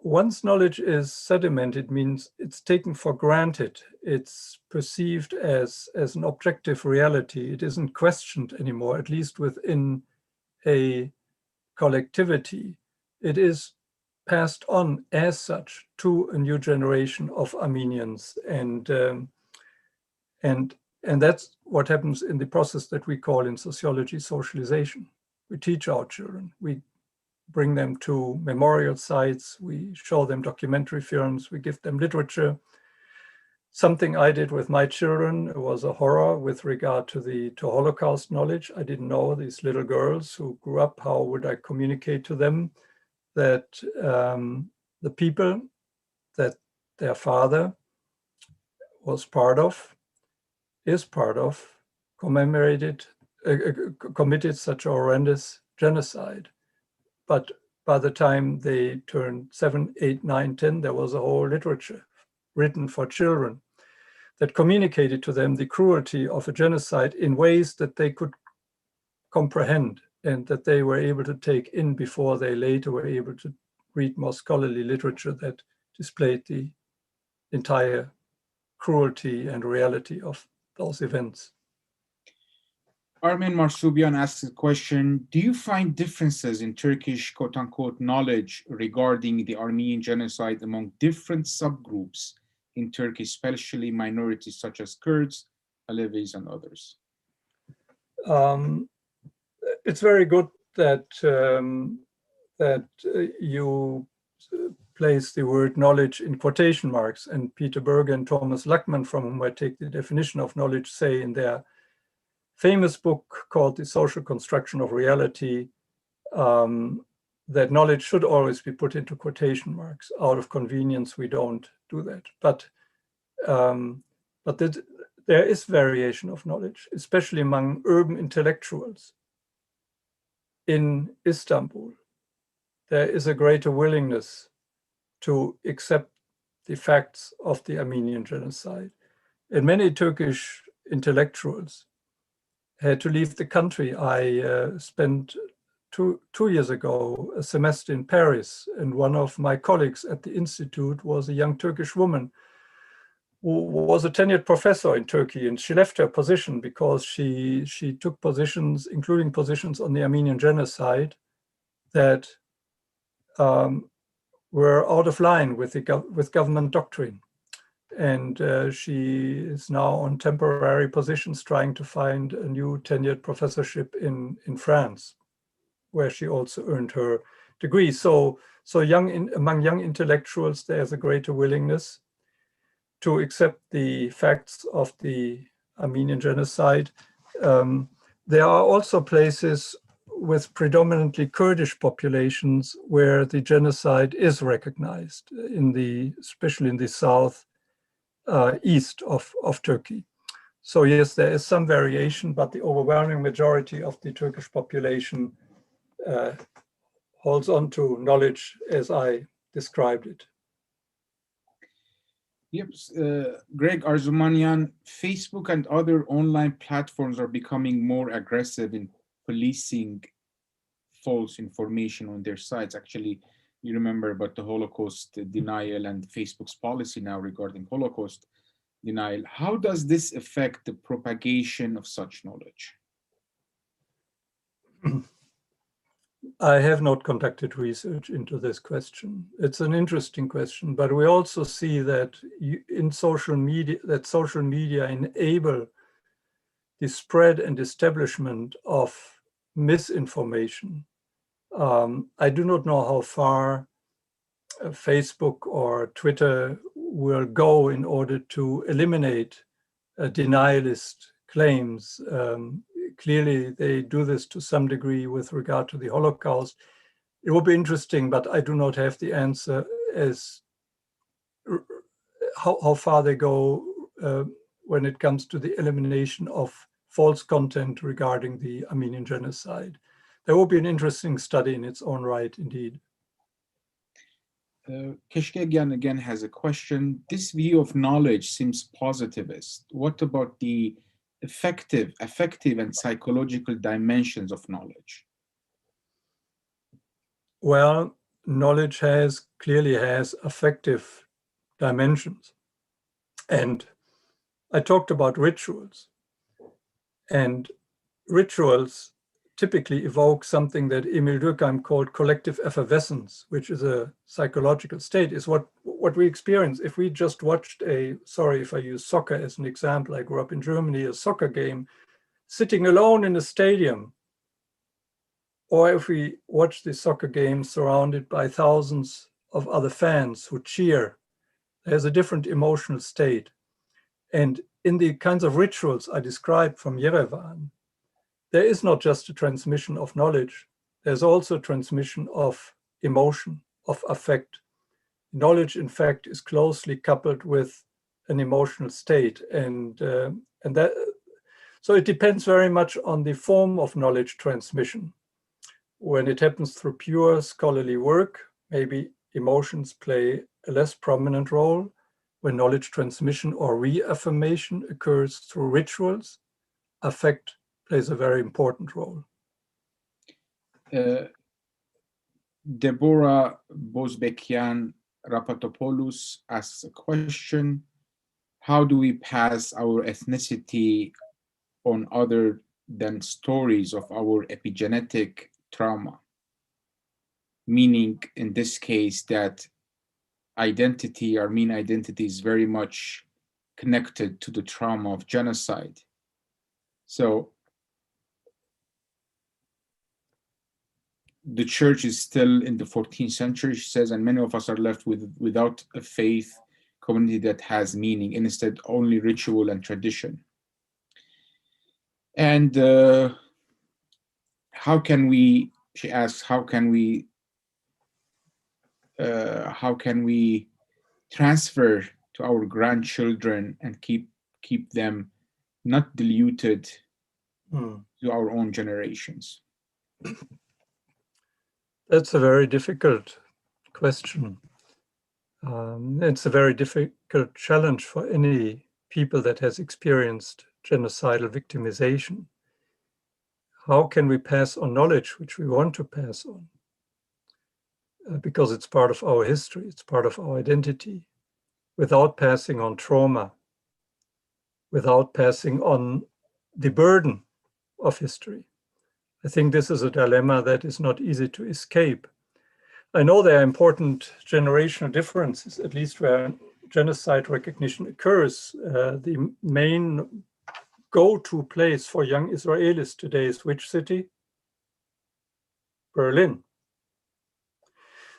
Once knowledge is sedimented, means it's taken for granted. It's perceived as an objective reality. It isn't questioned anymore, at least within a collectivity. It is passed on as such to a new generation of Armenians, and that's what happens in the process that we call in sociology socialization. We teach our children. We bring them to memorial sites. We show them documentary films. We give them literature. Something I did with my children was a horror with regard to Holocaust knowledge. I didn't know these little girls who grew up. How would I communicate to them that the people that their father was part of, is part of, committed such a horrendous genocide. But by the time they turned 7, 8, 9, 10, there was a whole literature written for children that communicated to them the cruelty of a genocide in ways that they could comprehend and that they were able to take in before they later were able to read more scholarly literature that displayed the entire cruelty and reality of those events. Armin Marsoubian asks a question: do you find differences in Turkish quote-unquote knowledge regarding the Armenian genocide among different subgroups in Turkey, especially minorities such as Kurds, Alevis, and others? It's very good that you place the word knowledge in quotation marks, and Peter Berger and Thomas Lackman, from whom I take the definition of knowledge, say in their famous book called The Social Construction of Reality that knowledge should always be put into quotation marks. Out of convenience, we don't do that. But there is variation of knowledge, especially among urban intellectuals. In Istanbul, there is a greater willingness to accept the facts of the Armenian genocide. And many Turkish intellectuals had to leave the country. I spent two years ago a semester in Paris, and one of my colleagues at the institute was a young Turkish woman who was a tenured professor in Turkey, and she left her position because she took positions, including positions on the Armenian genocide, that were out of line with government doctrine. And she is now on temporary positions trying to find a new tenured professorship in France, where she also earned her degree. So among young intellectuals, there's a greater willingness to accept the facts of the Armenian genocide. There are also places with predominantly Kurdish populations where the genocide is recognized, especially in the south east of Turkey. So yes, there is some variation, but the overwhelming majority of the Turkish population holds on to knowledge as I described it. Yep, Greg Arzumanian, Facebook and other online platforms are becoming more aggressive in policing false information on their sites. Actually, you remember about the Holocaust denial and Facebook's policy now regarding Holocaust denial. How does this affect the propagation of such knowledge? I have not conducted research into this question. It's an interesting question, but we also see that in social media, social media enable the spread and establishment of misinformation. I do not know how far Facebook or Twitter will go in order to eliminate denialist claims. Clearly, they do this to some degree with regard to the Holocaust. It will be interesting, but I do not have the answer as how far they go when it comes to the elimination of false content regarding the Armenian genocide. There will be an interesting study in its own right, indeed. Keşkegan again has a question. This view of knowledge seems positivist. What about the affective and psychological dimensions of knowledge? Well, knowledge clearly has affective dimensions. And I talked about rituals. And rituals typically evoke something that Emil Durkheim called collective effervescence, which is a psychological state, is what we experience. If we just watched sorry if I use soccer as an example, I grew up in Germany, a soccer game, sitting alone in a stadium, or if we watch the soccer game surrounded by thousands of other fans who cheer, there's a different emotional state. And in the kinds of rituals I described from Yerevan, there is not just a transmission of knowledge, there's also transmission of emotion, of affect. Knowledge, in fact, is closely coupled with an emotional state. And that, so it depends very much on the form of knowledge transmission. When it happens through pure scholarly work, maybe emotions play a less prominent role. When knowledge transmission or reaffirmation occurs through rituals, affect plays a very important role. Deborah Bozbekian Rapatopoulos asks a question: how do we pass our ethnicity on other than stories of our epigenetic trauma? Meaning, in this case, that identity, Armenian identity, is very much connected to the trauma of genocide. So the church is still in the 14th century, she says, and many of us are left without a faith community that has meaning, instead only ritual and tradition. And how can we, she asks, how can we transfer to our grandchildren and keep them not diluted to our own generations? That's a very difficult question. It's a very difficult challenge for any people that has experienced genocidal victimization. How can we pass on knowledge which we want to pass on? Because it's part of our history, it's part of our identity, without passing on trauma, without passing on the burden of history. I think this is a dilemma that is not easy to escape. I know there are important generational differences, at least where genocide recognition occurs. The main go-to place for young Israelis today is which city? Berlin.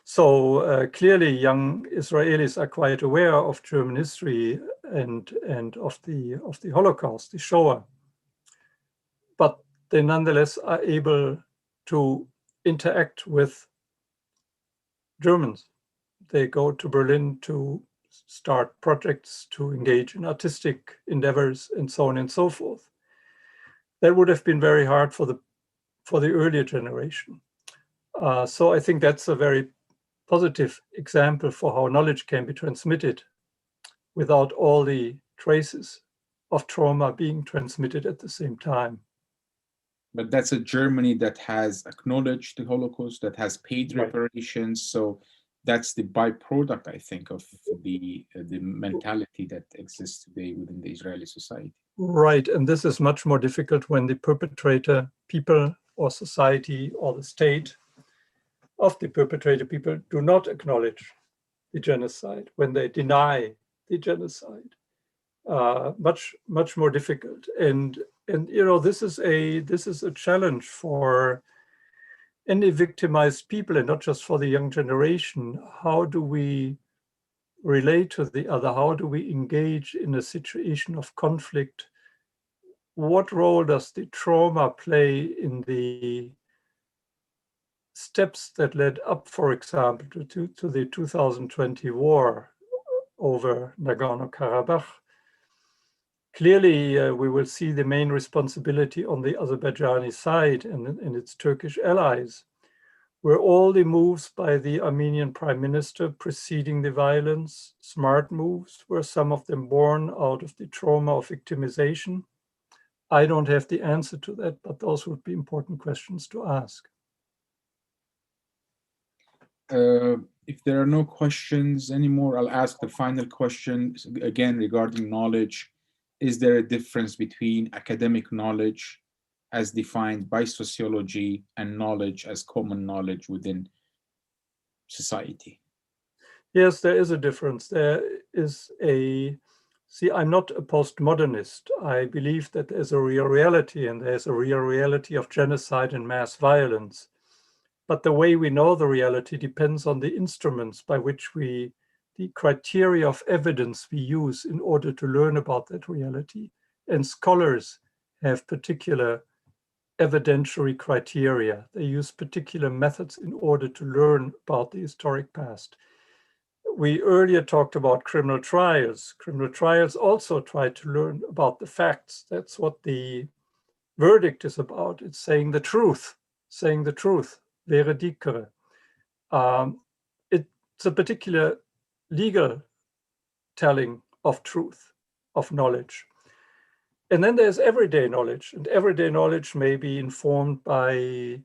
So clearly young Israelis are quite aware of German history and of the Holocaust, the Shoah. But they nonetheless are able to interact with Germans. They go to Berlin to start projects, to engage in artistic endeavors, and so on and so forth. That would have been very hard for the earlier generation. So I think that's a very positive example for how knowledge can be transmitted without all the traces of trauma being transmitted at the same time. But that's a Germany that has acknowledged the Holocaust, that has paid reparations. So that's the byproduct, I think, of the mentality that exists today within the Israeli society. Right, and this is much more difficult when the perpetrator people or society or the state of the perpetrator people do not acknowledge the genocide, when they deny the genocide. Much more difficult. And you know, this is a challenge for any victimized people, and not just for the young generation. How do we relate to the other? How do we engage in a situation of conflict? What role does the trauma play in the steps that led up, for example, to the 2020 war over Nagorno-Karabakh? Clearly, we will see the main responsibility on the Azerbaijani side and its Turkish allies. Were all the moves by the Armenian prime minister preceding the violence smart moves? Were some of them born out of the trauma of victimization? I don't have the answer to that, but those would be important questions to ask. If there are no questions anymore, I'll ask the final question again regarding knowledge. Is there a difference between academic knowledge as defined by sociology and knowledge as common knowledge within society? Yes, there is a difference. There is see, I'm not a postmodernist. I believe that there's a real reality, and there's a real reality of genocide and mass violence. but the way we know the reality depends on the instruments by which the criteria of evidence we use in order to learn about that reality. And scholars have particular evidentiary criteria. They use particular methods in order to learn about the historic past. We earlier talked about criminal trials. Criminal trials also try to learn about the facts. That's what the verdict is about. It's saying the truth, vere dicere. It's a particular legal telling of truth, of knowledge. And then there's everyday knowledge, and everyday knowledge may be informed by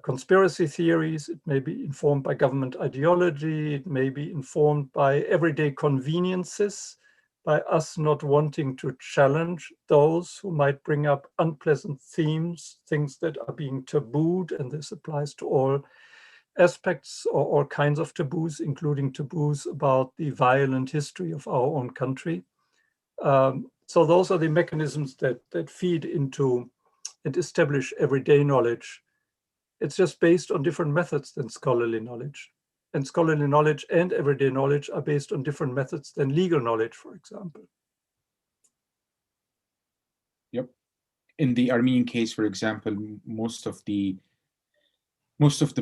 conspiracy theories, it may be informed by government ideology, it may be informed by everyday conveniences, by us not wanting to challenge those who might bring up unpleasant themes, things that are being tabooed, and this applies to all aspects or all kinds of taboos, including taboos about the violent history of our own country. So those are the mechanisms that feed into and establish everyday knowledge. It's just based on different methods than scholarly knowledge. And scholarly knowledge and everyday knowledge are based on different methods than legal knowledge, for example. Yep. In the Armenian case, for example, most of the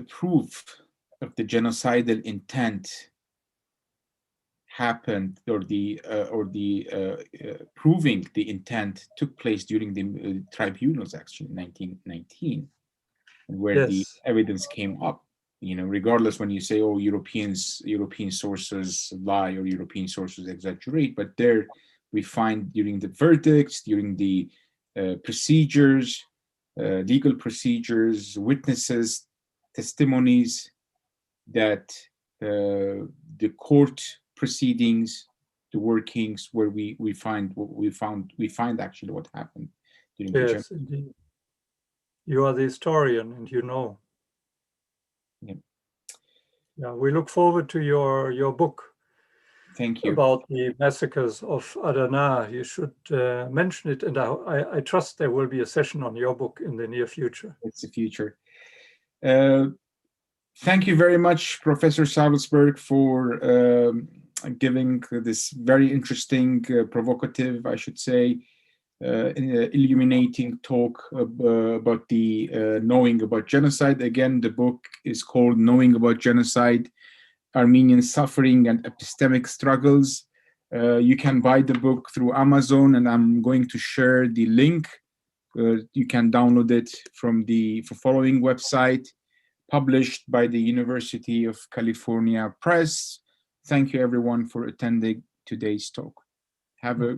proof of the genocidal intent happened, or the proving the intent took place during the tribunals, actually, in 1919, where Yes. the evidence came up. You know, regardless when you say, oh, European sources lie or European sources exaggerate, but there we find during the verdicts, during the procedures, legal procedures, witnesses, testimonies, that the court proceedings, the workings, where we find actually what happened during the Yes, indeed. You are the historian, and you know. Yeah. Yeah, we look forward to your book. Thank you. About the massacres of Adana. You should mention it, and I trust there will be a session on your book in the near future. It's the future. Thank you very much, Professor Savelsberg, for giving this very interesting, provocative, I should say, illuminating talk about the knowing about genocide. Again, the book is called Knowing About Genocide, Armenian Suffering and Epistemic Struggles. You can buy the book through Amazon, and I'm going to share the link. You can download it from the following website, published by the University of California Press. Thank you, everyone, for attending today's talk. Have a